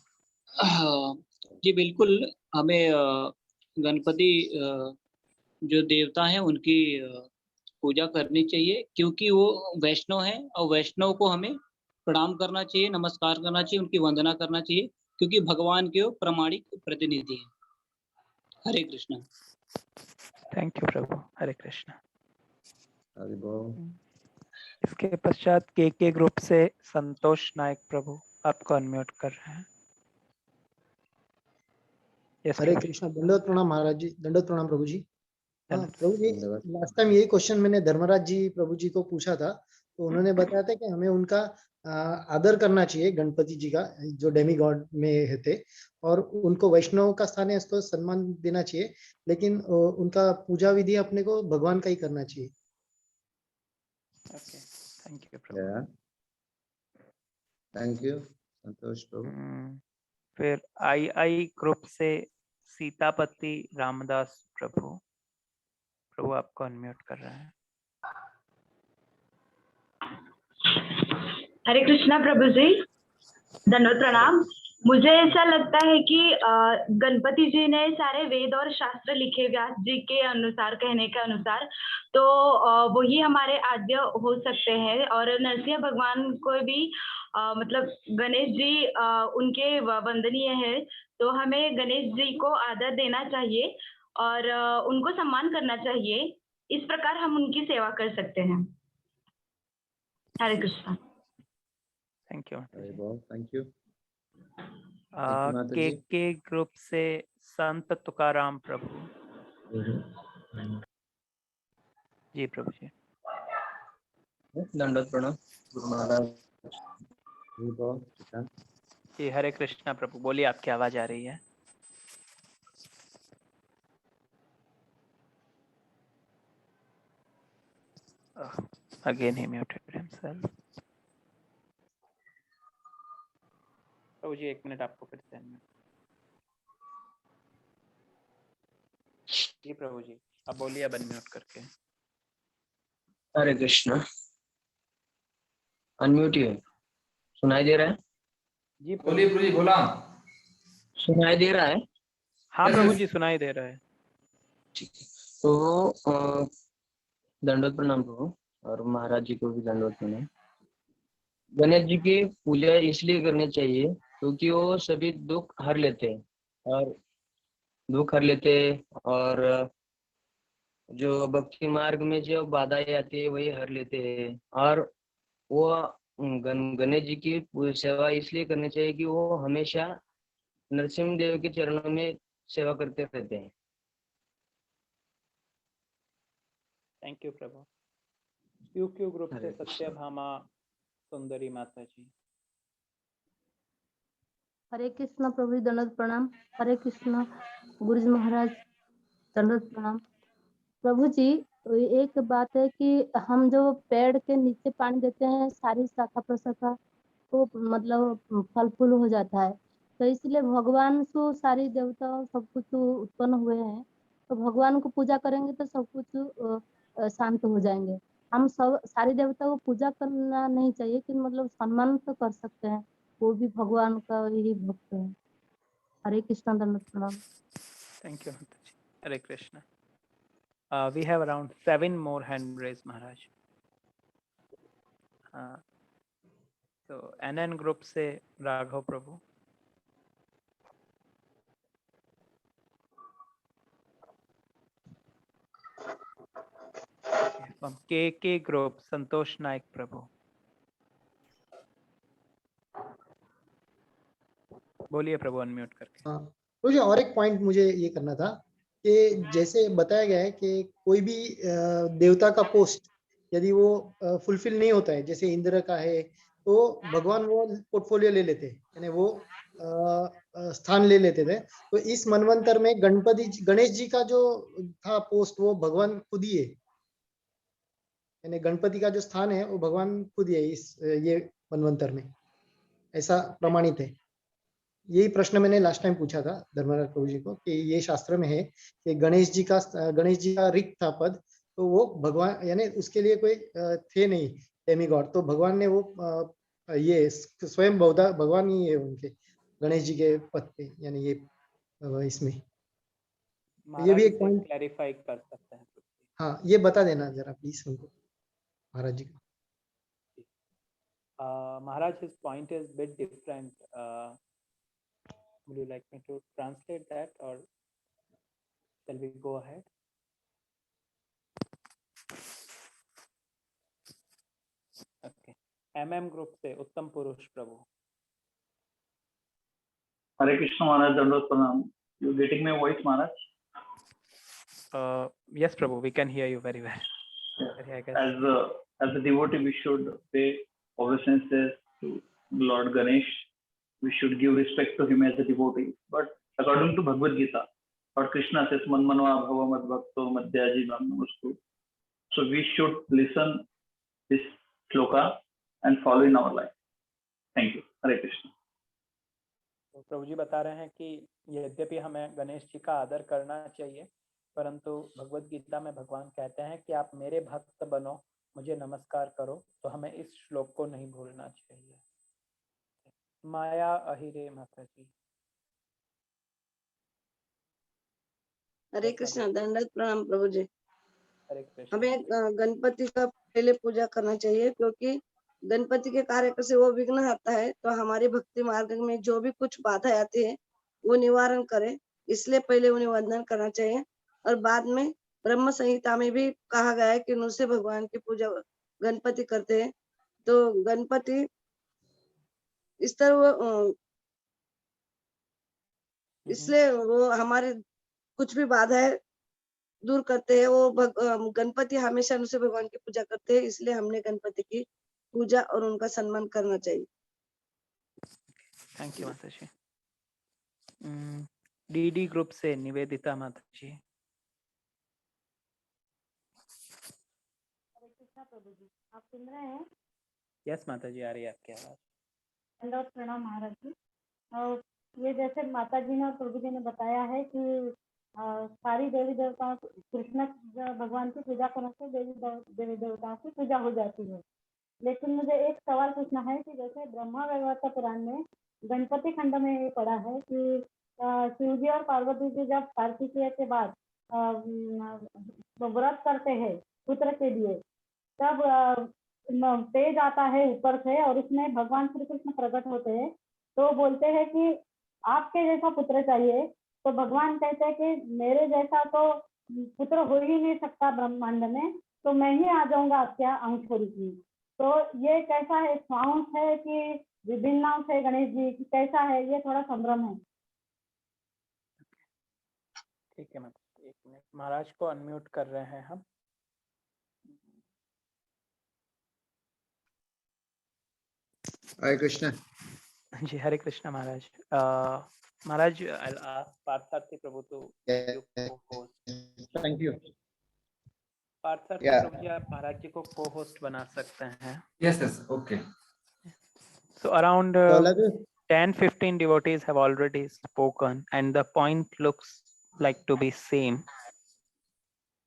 जी बिल्कुल, हमें गणपति जो देवता हैं उनकी पूजा करनी चाहिए, क्योंकि वो वैष्णव हैं और वैष्णव को हमें प्रणाम करना चाहिए, नमस्कार करना चाहिए, उनकी वंदना करना चाहिए, क्योंकि भगवान के वो प्रामाणिक प्रतिनिधि हैं। हरे कृष्णा। थैंक यू प्रभु। हरे कृष्णा। हरि बोल। इसके पश्चात के ग्रुप से संतोष नायक प्रभु, आपको अनम्यूट कर रहे हैं। Yes, हरे प्रभु। कृष्णा, दंडवत प्रणाम महाराज जी, दंडवत प्रणाम प्रभु जी। हाँ धन्यवाद। प्रभु जी, धन्यवाद। लास्ट टाइम यही क्वेश्चन मैंने धर्मराज जी प्रभु जी को पूछा था, तो उन्होंने बताया था कि हमें उनका आदर करना चाहिए, गणपति जी का जो डेमी गॉड में थे, और उनको वैष्णव का स्थान है, उसको सम्मान देना चाहिए, लेकिन उनका पूजा विधि अपने को भगवान का ही करना चाहिए। Okay, thank you Prabhu. Yeah. Thank you, संतोष प्रभु। फिर आई ग्रुप से सीतापति रामदास प्रभु, प्रभु आपको अनम्यूट कर रहे हैं। हरे कृष्णा प्रभु जी, धन्यवाद प्रणाम। मुझे ऐसा लगता है कि गणपति जी ने सारे वेद और शास्त्र लिखे व्यास जी के अनुसार, कहने के अनुसार, तो वही हमारे आद्य हो सकते हैं। और नरसिंह भगवान को भी मतलब गणेश जी उनके वंदनीय है, तो हमें गणेश जी को आदर देना चाहिए और उनको सम्मान करना चाहिए। इस प्रकार हम उनकी सेवा कर सकते हैं। हरे कृष्णा। Thank you. हरे बोल, थैंक यू। माता जी। के ग्रुप से संत तुकाराम प्रभु। जी प्रभु जी। दंडवत प्रणाम गुरु महाराज। हरे बोल, किसान। जी हरे कृष्णा प्रभु, बोलिए, आपकी आवाज आ रही है। Again he muted himself. Prabhu ji 1 minute, आपको फिर से unmute। जी प्रभु जी, अब बोलिए, अब अनम्यूट करके। हरे कृष्णा। अनम्यूट ही है, सुनाई दे रहा है? जी बोलिए प्रभु जी, बोला। सुनाई दे रहा है? हाँ प्रभु जी, सुनाई दे रहा है। ठीक है, तो दंडवत प्रणाम प्रभु, और महाराज जी को भी दंडवत प्रणाम। गणेश जी की पूजा इसलिए करनी चाहिए क्योंकि वो सभी दुख हर लेते हैं, और दुख हर लेते हैं, और जो भक्ति मार्ग में जो बाधाएं आती है वही हर लेते हैं। और वो गणेश जी की सेवा इसलिए करनी चाहिए कि वो हमेशा नरसिंह देव के चरणों में सेवा करते रहते हैं। Thank you Prabhu. Q group से सत्यभामा सुंदरी माता जी। हरे कृष्णा प्रभु जी, दंडवत प्रणाम। हरे कृष्णा गुरु जी महाराज, दंडवत प्रणाम। प्रभु जी, एक बात है कि हम जो पेड़ के नीचे पानी देते हैं, सारी शाखा प्रशाखा तो मतलब फल फूल हो जाता है, तो इसलिए भगवान को सारी देवता सब कुछ उत्पन्न हुए हैं, तो भगवान को पूजा करेंगे तो सब कुछ शांत हो जाएंगे। हम सब सारी देवता को पूजा करना नहीं चाहिए, कि मतलब सम्मान तो कर सकते हैं, वो भी भगवान का ही भक्त है। हरे कृष्णा, दंडवत प्रणाम। थैंक यू माता जी। हरे Krishna. We have around 7 more hand raised, Maharaj. तो NN ग्रुप से राघव प्रभु। From के ग्रुप संतोष नायक प्रभु। बोलिए प्रभु, अनम्यूट करके। हाँ प्रभु जी, और एक पॉइंट मुझे ये करना था कि जैसे बताया गया है कि कोई भी देवता का पोस्ट यदि वो फुलफिल नहीं होता है, जैसे इंद्र का है, तो भगवान वो पोर्टफोलियो ले लेते हैं, यानी वो स्थान ले लेते थे। तो इस मनवंतर में गणेश जी का जो था पोस्ट, वो भगवान खुद ही है, यानी गणपति का जो स्थान है वो भगवान खुद ही है इस ये मनवंतर में, ऐसा प्रमाणित है। यही प्रश्न मैंने लास्ट टाइम पूछा था धर्मराज प्रभु जी को, कि ये शास्त्र में है कि गणेश जी का रिक्त था पद, तो वो भगवान, यानी उसके लिए कोई थे नहीं डेमी गॉड, तो भगवान ने वो ये स्वयं भगवान ही है उनके, गणेश जी के पद पे, यानी ये इसमें ये भी एक पॉइंट क्लैरिफाई कर सकते हैं। हाँ, ये बता देना जरा प्लीज हमको महाराज जी को। Maharaj, his point is bit different. Would you like me to translate that, or shall we go ahead? MM group से उत्तम पुरुष प्रभु। हरे कृष्ण महाराज, दंडवत प्रणाम। You getting my voice Maharaj? Yes Prabhu, we can hear you very well. I guess. As a devotee, we should pay obeisances to Lord Ganesh. We should give respect to him as a devotee. But according to Bhagavad Gita, Lord Krishna says, "Manmanva bhava mad bhakto madhyaji namastu." So we should listen this shloka and follow in our life. Thank you. Hare Krishna. तो प्रभु जी बता रहे हैं कि यद्यपि हमें गणेश जी का आदर करना चाहिए, परंतु भगवत गीता में भगवान कहते हैं कि आप मेरे भक्त बनो, मुझे नमस्कार करो, तो हमें इस श्लोक को नहीं भूलना चाहिए। माया अहिरे माता जी। हरे कृष्ण, दंडवत प्रणाम प्रभु जी। हरे कृष्ण। हमें गणपति का पहले पूजा करना चाहिए, क्योंकि गणपति के कार्य से वो विघ्न हरता है, तो हमारे भक्ति मार्ग में जो भी कुछ बाधा आती है वो निवारण करे, इसलिए पहले उन्हें वंदन करना चाहिए। और बाद में ब्रह्म संहिता में भी कहा गया है कि नृसिंह भगवान की पूजा गणपति करते हैं। तो गणपति इस तरह इसलिए वो हमारे कुछ भी बाधाएं दूर करते हैं। वो गणपति हमेशा नृसिंह भगवान की पूजा करते हैं, इसलिए हमने गणपति की पूजा और उनका सम्मान करना चाहिए। थैंक यू माता जी। डीडी ग्रुप से निवेदिता माता जी। प्रभु जी, आप सुन रहे हैं? यस माता जी, आ रही है आपकी आवाज। दंडवत प्रणाम महाराज जी। और ये जैसे माता जी ने और प्रभु जी ने बताया है कि सारी देवी देवताओं, कृष्ण भगवान की पूजा करने से देवी देवताओं की पूजा हो जाती है। लेकिन मुझे एक सवाल पूछना है कि जैसे ब्रह्मा वैवर्त पुराण में गणपति खंड में ये पढ़ा है कि शिव जी और पार्वती जी जब कार्तिकेय के बाद व्रत करते हैं पुत्र के लिए, तब तेज आता है ऊपर से और उसमें भगवान श्री कृष्ण प्रकट होते हैं, तो बोलते हैं कि आपके जैसा पुत्र चाहिए। तो भगवान कहते हैं कि मेरे जैसा तो पुत्र हो ही नहीं सकता ब्रह्मांड में, तो मैं ही आ जाऊंगा आपके अंश रूप में। तो ये कैसा है, स्वांश है कि विभिन्न अंश है गणेश जी, कैसा है, ये थोड़ा संभ्रम है। ठीक है मतलब एक मिनट, महाराज को अनम्यूट कर रहे हैं हम। हरे कृष्ण जी, हरे कृष्ण महाराज। महाराज, पार्थार्थी प्रभु तो थैंक यू। पार्थार्थी प्रभु जी, आप महाराज जी को को होस्ट बना सकते हैं। Yes, yes, okay. So around 10-15 devotees have already spoken and the point looks like to be same.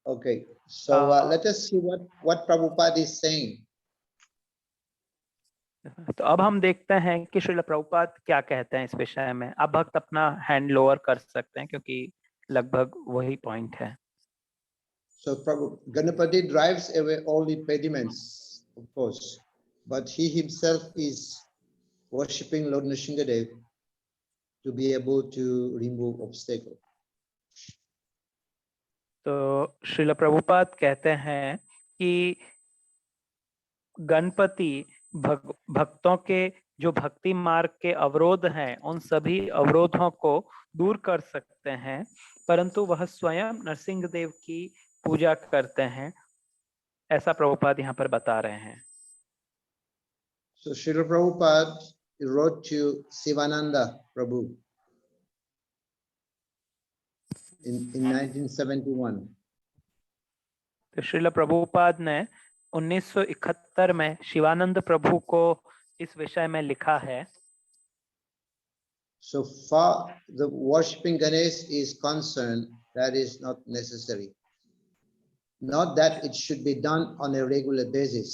Okay, so let us see what Prabhupada is saying. तो अब हम देखते हैं कि श्रील प्रभुपाद क्या कहते हैं इस विषय में। अब भक्त अपना हैंड लोअर कर सकते हैं क्योंकि लगभग वही पॉइंट है। So Ganapati drives away all impediments, of course, but he himself is worshipping Lord Nrsingadev to be able to remove obstacle. तो श्रील प्रभुपाद कहते हैं कि गणपति भक्तों के जो भक्ति मार्ग के अवरोध हैं, उन सभी अवरोधों को दूर कर सकते हैं, परंतु वह स्वयं नरसिंह देव की पूजा करते हैं, ऐसा प्रभुपाद यहाँ पर बता रहे हैं। So Srila Prabhupada wrote to Sivananda Prabhu in 1971. तो श्रील प्रभुपाद ने 1971 में शिवानंद प्रभु को इस विषय में लिखा है। So far the worshipping Ganesh is concerned, that is not necessary. Not that it should be done on a regular basis.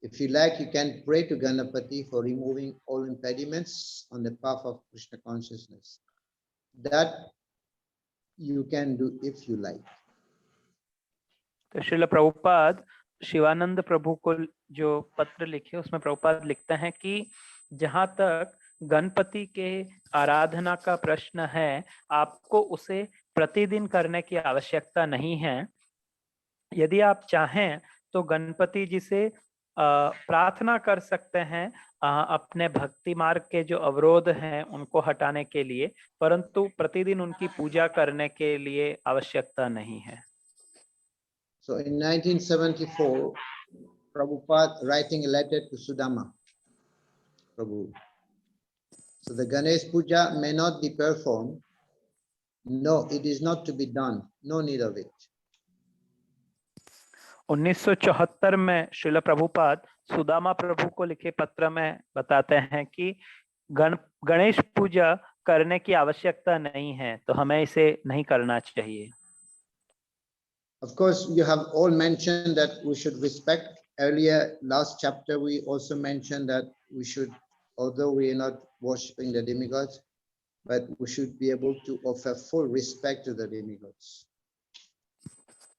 If you like, you can pray to Ganapati for removing all impediments on the path of Krishna consciousness. That you can do if you like. तो श्रील प्रभुपाद शिवानंद प्रभु को जो पत्र लिखे, उसमें प्रभुपाद लिखते हैं कि जहां तक गणपति के आराधना का प्रश्न है, आपको उसे प्रतिदिन करने की आवश्यकता नहीं है। यदि आप चाहें तो गणपति जी से प्रार्थना कर सकते हैं अपने भक्ति मार्ग के जो अवरोध हैं उनको हटाने के लिए, परंतु प्रतिदिन उनकी पूजा करने के लिए आवश्यकता नहीं है। So in 1974, Prabhupada writing a letter to Sudama Prabhu. So the Ganesh Puja may not be performed. No, it is not to be done. No need of it. 1974 में श्रील प्रभुपाद सुदामा प्रभु को लिखे पत्र में बताते हैं कि गणेश पूजा करने की आवश्यकता नहीं है, तो हमें इसे नहीं करना चाहिए। Of course, you have all mentioned that we should respect. Earlier, last chapter, we also mentioned that we should, although we are not worshipping the demigods, but we should be able to offer full respect to the demigods.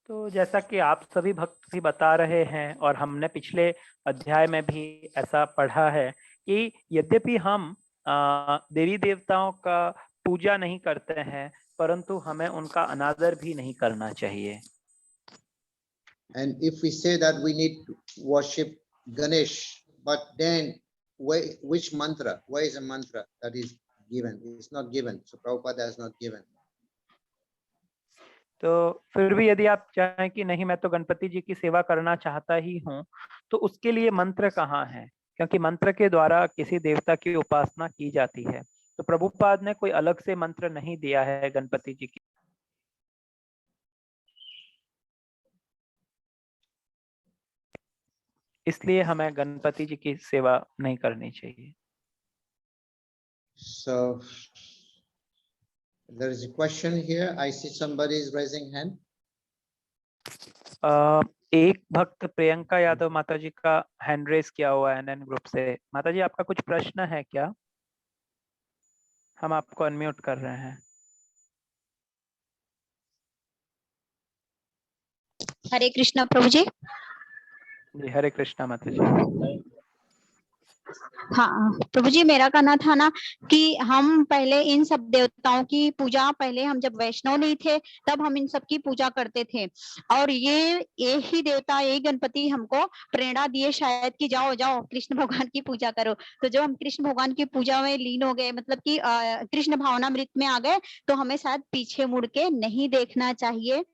तो जैसा कि आप सभी भक्त भी बता रहे हैं और हमने पिछले अध्याय में भी ऐसा पढ़ा है कि यद्यपि हम देवी देवताओं का पूजा नहीं करते हैं, परंतु हमें उनका अनादर भी नहीं करना चाहिए। And if we say that we need to worship Ganesh, but then which mantra? Where is a mantra that is given? It's not given. So Prabhupada has not given. तो फिर भी यदि आप चाहें कि नहीं मैं तो गणपति जी की सेवा करना चाहता ही हूँ, तो उसके लिए मंत्र कहाँ है? क्योंकि मंत्र के द्वारा किसी देवता की उपासना की जाती है। तो प्रभुपाद ने कोई अलग से मंत्र नहीं दिया है गणपति जी की। इसलिए हमें गणपति जी की सेवा नहीं करनी चाहिए। So there is a question here. I see somebody is raising hand. एक भक्त प्रियंका यादव माता जी का हैंड रेस किया हुआ है एनएन ग्रुप से। माता जी, आपका कुछ प्रश्न है क्या? हम आपको अनम्यूट कर रहे हैं। हरे कृष्णा प्रभु जी। जी हरे कृष्णा माता जी। हाँ प्रभु जी, मेरा कहना था ना कि हम पहले इन सब देवताओं की पूजा, पहले हम जब वैष्णव नहीं थे तब हम इन सब की पूजा करते थे, और ये ही देवता, यही गणपति हमको प्रेरणा दिए शायद कि जाओ जाओ कृष्ण भगवान की पूजा करो। तो जब हम कृष्ण भगवान की पूजा में लीन हो गए, मतलब कि कृष्ण भावनामृत में आ गए, तो हमें शायद पीछे मुड़ के नहीं देखना चाहिए।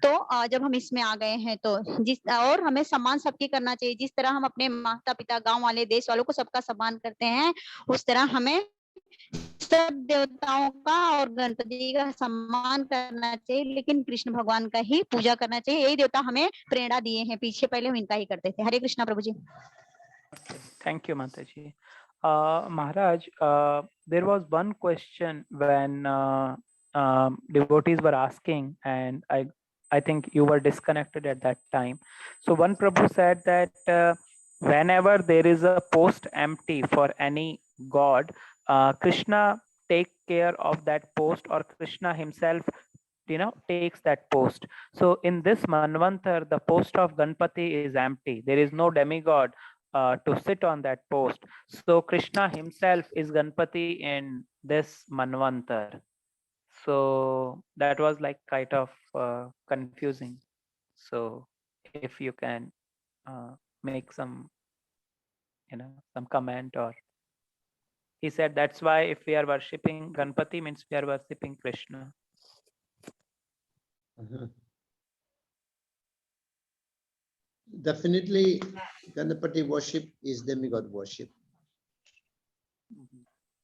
तो जब हम इसमें आ गए हैं तो और हमें सम्मान सबकी करना चाहिए। जिस तरह हम अपने माता पिता, गांव वाले, देश वालों को सबका सम्मान करते हैं, उस तरह हमें सब देवताओं का और गणपति का सम्मान करना चाहिए, लेकिन कृष्ण भगवान का ही पूजा करना चाहिए। यही देवता हमें प्रेरणा दिए हैं, पीछे पहले हम इनका ही करते थे। हरे कृष्णा प्रभु जी। थैंक यू माता जी। महाराज, there was one question when devotees were asking, and I think you were disconnected at that time. So one Prabhu said that whenever there is a post empty for any god, Krishna take care of that post, or Krishna himself takes that post. So in this Manvantar, the post of Ganpati is empty. There is no demigod to sit on that post. So Krishna himself is Ganpati in this Manvantar. So that was like kind of confusing. So if you can make some some comment, or he said that's why if we are worshipping Ganpati means we are worshipping Krishna. Definitely Ganpati worship is demigod worship.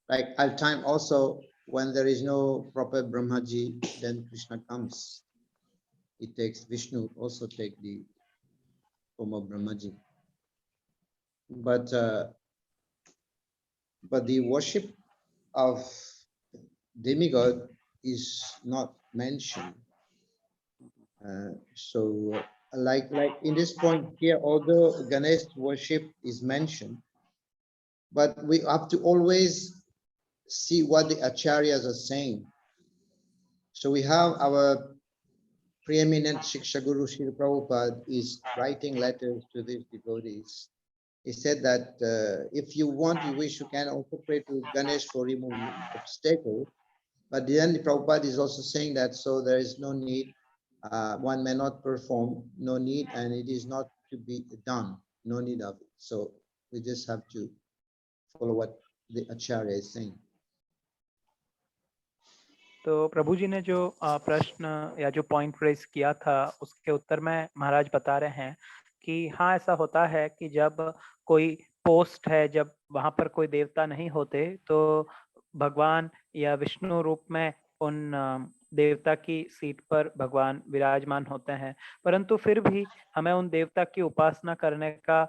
Like at time also, when there is no proper Brahmaji, then Krishna comes. He takes Vishnu, also take the form of Brahmaji. But the worship of demigod is not mentioned. So like in this point here, although Ganesh worship is mentioned, but we have to always see what the acharyas are saying. So we have our preeminent Shiksha Guru Srila Prabhupada is writing letters to these devotees. He said that if you want, you wish, you can also pray to Ganesh for removing obstacle. But then Prabhupada is also saying that so there is no need, one may not perform, no need, and it is not to be done. no need of it. So we just have to follow what the Acharya is saying. तो प्रभु जी ने जो प्रश्न या जो point raise किया था उसके उत्तर में महाराज बता रहे हैं कि हाँ ऐसा होता है कि जब कोई पोस्ट है, जब वहां पर कोई देवता नहीं होते तो भगवान या विष्णु रूप में उन देवता की सीट पर भगवान विराजमान होते हैं, परंतु फिर भी हमें उन देवता की उपासना करने का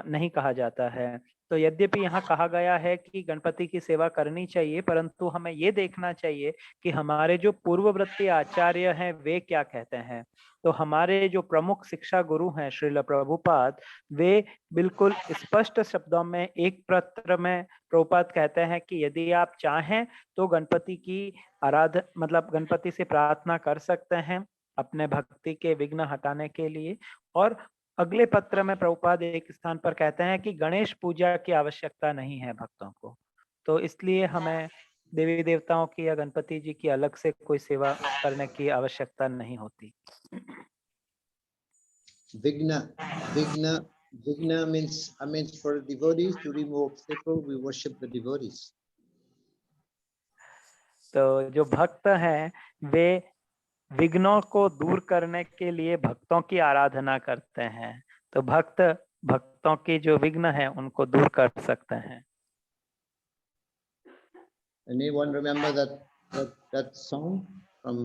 नहीं कहा जाता है। तो यद्यपि यहाँ कहा गया है कि गणपति की सेवा करनी चाहिए, परंतु हमें ये देखना चाहिए कि हमारे जो पूर्ववर्ती आचार्य हैं वे क्या कहते हैं। तो हमारे जो प्रमुख शिक्षा गुरु हैं श्रील प्रभुपाद, वे बिल्कुल स्पष्ट शब्दों में एक पत्र में प्रभुपाद कहते हैं कि यदि आप चाहें तो गणपति की मतलब गणपति से प्रार्थना कर सकते हैं अपने भक्ति के विघ्न हटाने के लिए। और अगले पत्र में प्रभुपाद एक स्थान पर कहते हैं कि गणेश पूजा की आवश्यकता नहीं है भक्तों को, तो इसलिए हमें देवी देवताओं की या गणपति जी की अलग से कोई सेवा करने की आवश्यकता नहीं होती। Vigna means for devotees to remove obstacle, we worship the devotees. तो जो भक्त हैं वे विघ्नों को दूर करने के लिए भक्तों की आराधना करते हैं, तो भक्त भक्तों की जो विघ्न है उनको दूर कर सकते हैं। Anyone remember that song from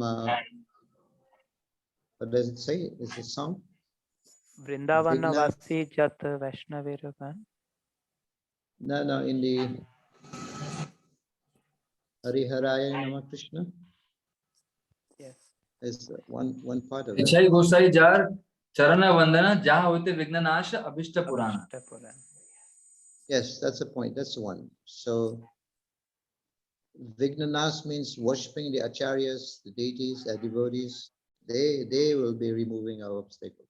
what does it say? Is a song? Vrindavan वासी जत वैष्णवेर गण। No, in the Hariharaya Nama Krishna. Yes. Is one part of it. इच्छाई गोसाई जार चरण वंदना जहाँ होते विघ्न नाश अभिष्ट पुराण। Yes, that's the point. That's the one. So Vignanas means worshipping the acharyas, the deities, the devotees. They will be removing our obstacle.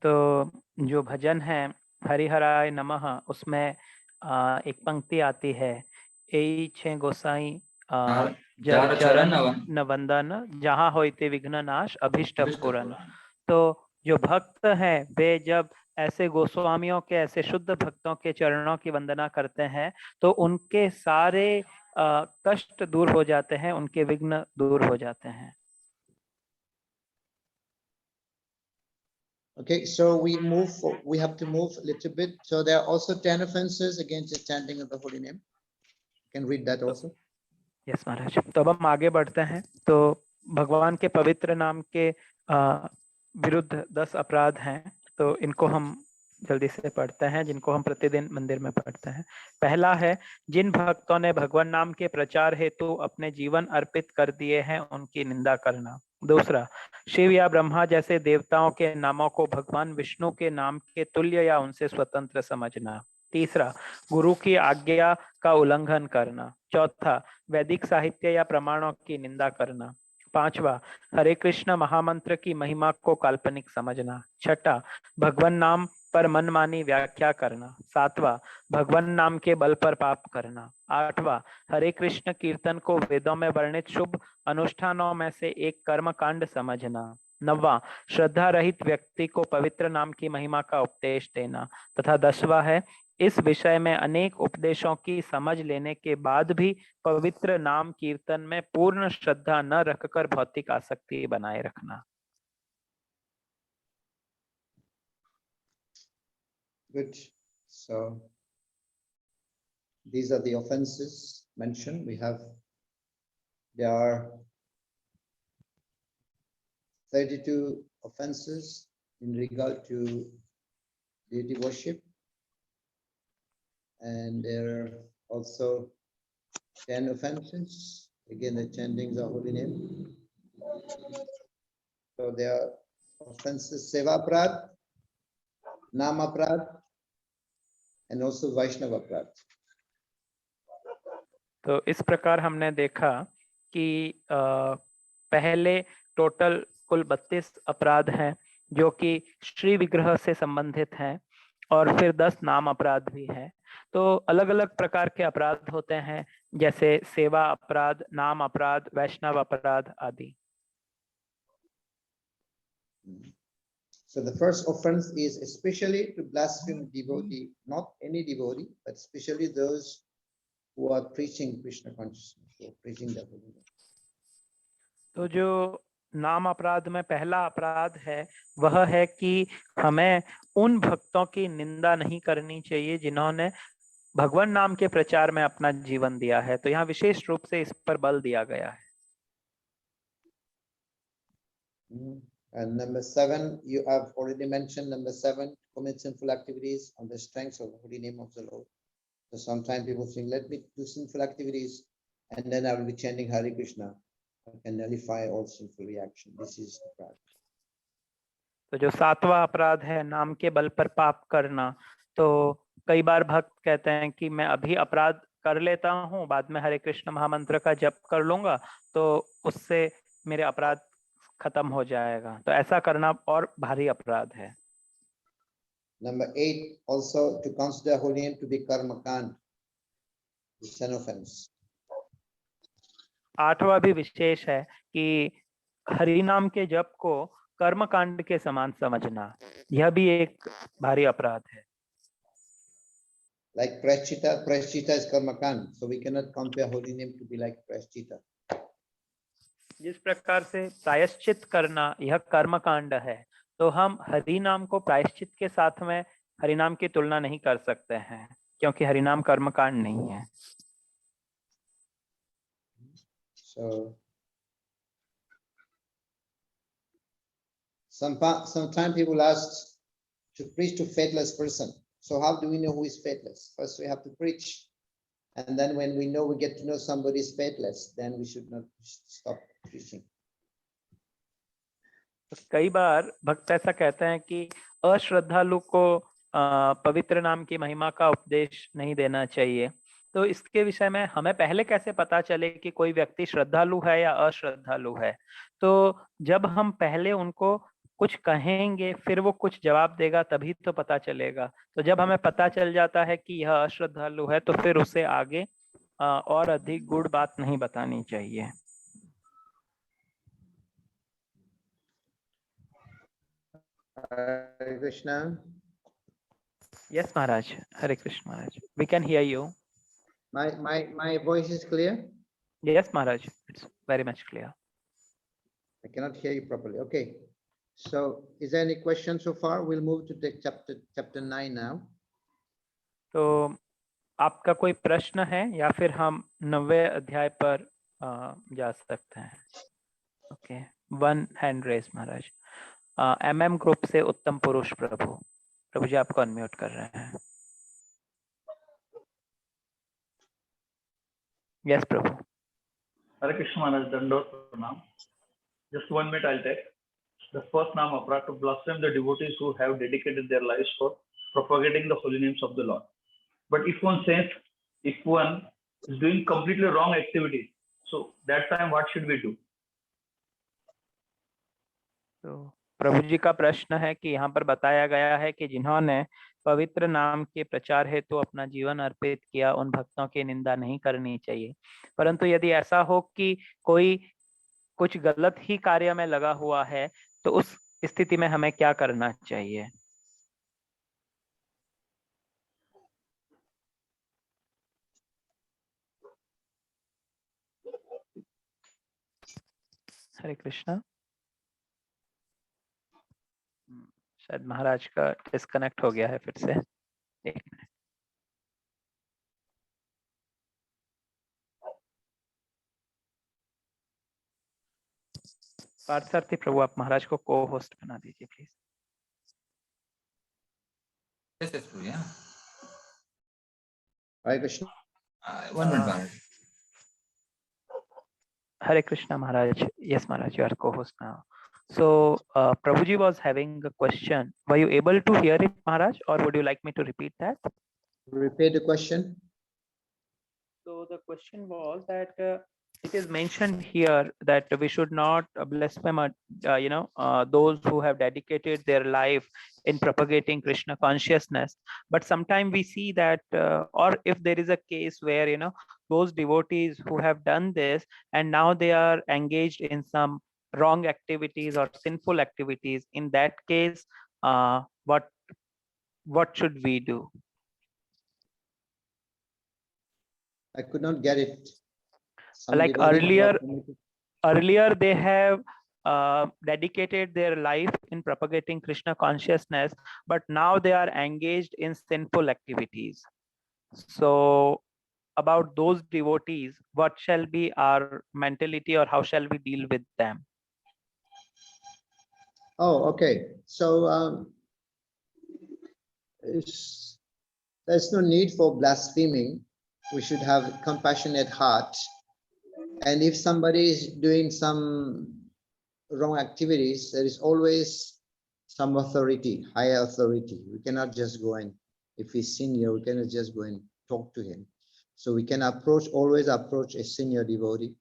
तो जो भजन है हरिहराय नमः, उसमें एक पंक्ति आती है, ए छे गोसाई चरण न वंदन जहाँ होते विघ्न नाश अभिष्ट पूरन। तो जो भक्त हैं वे जब ऐसे गोस्वामियों के, ऐसे शुद्ध भक्तों के चरणों की वंदना करते हैं तो उनके सारे कष्ट दूर हो जाते हैं, उनके विघ्न दूर हो जाते हैं। Okay, so we have to move a little bit. So there are also 10 offenses against the chanting of the holy name. Can read that also. Yes, महाराज। तो अब हम आगे बढ़ते हैं। तो भगवान के पवित्र नाम के विरुद्ध 10 अपराध हैं, तो इनको हम जल्दी से पढ़ते हैं, जिनको हम प्रतिदिन मंदिर में पढ़ते हैं। पहला है, जिन भक्तों ने भगवान नाम के प्रचार हेतु अपने जीवन अर्पित कर दिए हैं उनकी निंदा करना। दूसरा, शिव या ब्रह्मा जैसे देवताओं के नामों को भगवान विष्णु के नाम के तुल्य या उनसे स्वतंत्र समझना। तीसरा, गुरु की आज्ञा का उल्लंघन करना। चौथा, वैदिक साहित्य या प्रमाणों की निंदा करना। पांचवा, हरे कृष्ण महामंत्र की महिमा को काल्पनिक समझना। छठा, भगवान नाम पर मनमानी व्याख्या करना। सातवां, भगवान नाम के बल पर पाप करना। आठवां, हरे कृष्ण कीर्तन को वेदों में वर्णित शुभ अनुष्ठानों में से एक कर्म कांड समझना। नौवां, श्रद्धा रहित व्यक्ति को पवित्र नाम की महिमा का उपदेश देना। तथा 10वां है, इस विषय में अनेक उपदेशों की समझ लेने के बाद भी पवित्र नाम कीर्तन में पूर्ण श्रद्धा न रखकर भौतिक आसक्ति बनाए रखना। Good. So these are the offenses mentioned. There are 32 offenses in regard to deity worship, and there are also 10 offenses. Again, the chanting the holy name. So there are offenses: seva prad, nama prad, and also Vaishnava prad. तो इस प्रकार हमने देखा कि पहले total कुल 32 अपराध हैं जो कि श्री विग्रह से संबंधित हैं, और फिर 10 नाम अपराध भी हैं। तो अलग अलग प्रकार के अपराध होते हैं, जैसे सेवा अपराध, नाम अपराध, वैष्णव अपराध आदि। So the first offense is especially to blaspheme devotee, not any devotee, but especially those who are preaching Krishna consciousness, who are preaching the holy name. तो जो नाम अपराध में पहला अपराध है वह है कि हमें उन भक्तों की निंदा नहीं करनी चाहिए जिन्होंने भगवान नाम के प्रचार में अपना जीवन दिया है। तो यहाँ विशेष रूप से इस पर बल दिया गया है। And number 7, you have already mentioned number 7, commit sinful activities on the strength of the holy name of the Lord. So sometimes people think, let me do sinful activities and then I will be chanting Hare Krishna. I can nullify all sinful reaction. This is the practice. तो जो 7वां अपराध है नाम के बल पर पाप करना, तो कई बार भक्त कहते हैं कि मैं अभी अपराध कर लेता हूँ, बाद में हरे कृष्ण महामंत्र का जप कर लूंगा तो उससे मेरे अपराध खत्म हो जाएगा। तो ऐसा करना और भारी अपराध है। Number 8, also to consider holy name to be karma kand, it's an offense. 8वां भी विशेष है कि हरि नाम के जप को कर्म कांड के समान समझना, यह भी एक भारी अपराध है। Like Prashchita, Prashchita is karma kand, so we cannot compare holy name to be like Prashchita. जिस प्रकार से प्रायश्चित करना यह कर्म कांड है, तो हम हरि नाम को प्रायश्चित के साथ में हरि नाम की तुलना नहीं कर सकते हैं, क्योंकि हरि नाम कर्म कांड नहीं है। So sometimes people ask to preach to faithless person. So how do we know who is faithless? First we have to preach, and then when we know, we get to know somebody is faithless, then we should not stop preaching. कई बार भक्त ऐसा कहते हैं कि अश्रद्धालु को पवित्र नाम की महिमा का उपदेश नहीं देना चाहिए। तो इसके विषय में हमें पहले कैसे पता चले कि कोई व्यक्ति श्रद्धालु है या अश्रद्धालु है? तो जब हम पहले उनको कुछ कहेंगे फिर वो कुछ जवाब देगा तभी तो पता चलेगा। तो जब हमें पता चल जाता है कि यह अश्रद्धालु है तो फिर उसे आगे और अधिक गूढ़ बात नहीं बतानी चाहिए। Hare Krishna. Yes, Maharaj. Hare Krishna, Maharaj. We can hear you. My voice is clear? Yes, Maharaj. It's very much clear. I cannot hear you properly. Okay. So is there any question so far? We'll move to the chapter 9 now. तो आपका कोई प्रश्न है या फिर हम 9वें अध्याय पर जा सकते हैं? ओके, 1 हैंड रेज महाराज। MM ग्रुप से उत्तम पुरुष प्रभु जी आपको अनम्यूट कर रहे हैं। Yes Prabhu. Hare Krishna Maharaj, Dandot Pranam. Just 1 minute I'll take. The first Nam Aparad, to blaspheme the devotees who have dedicated their lives for propagating the holy names of the Lord. But if one is doing completely wrong activity, so that time what should we do? तो प्रभु जी का प्रश्न है कि यहाँ पर बताया गया है कि जिन्होंने पवित्र नाम के प्रचार हेतु अपना जीवन अर्पित किया, उन भक्तों की निंदा नहीं करनी चाहिए। परंतु यदि ऐसा हो कि कोई कुछ गलत ही कार्य में लगा हुआ है तो उस स्थिति में हमें क्या करना चाहिए? हरे कृष्णा। शायद महाराज का डिस्कनेक्ट हो गया है फिर से। एक मिनट। पार्थसारथी प्रभु, आप महाराज को को होस्ट बना दीजिए please. Yes, yes, Prabhu, yeah. Hare Krishna. 1 minute, Maharaj. Hare Krishna Maharaj. Yes, Maharaj, you are co-host now. So, Prabhuji was having a question. Were you able to hear it, Maharaj, or would you like me to repeat that? Repeat the question. So the question was that it is mentioned here that we should not blaspheme, those who have dedicated their life in propagating Krishna consciousness. But sometimes we see that, or if there is a case where, those devotees who have done this and now they are engaged in some wrong activities or sinful activities, in that case, what should we do? I could not get it. Like earlier they have dedicated their life in propagating Krishna consciousness, but now they are engaged in sinful activities. So about those devotees, what shall be our mentality, or how shall we deal with them? Oh, okay. So there's no need for blaspheming. We should have compassionate heart. And if somebody is doing some wrong activities, there is always some authority, higher authority. We cannot just go and, if he's senior, we cannot just go and talk to him. So we can always approach a senior devotee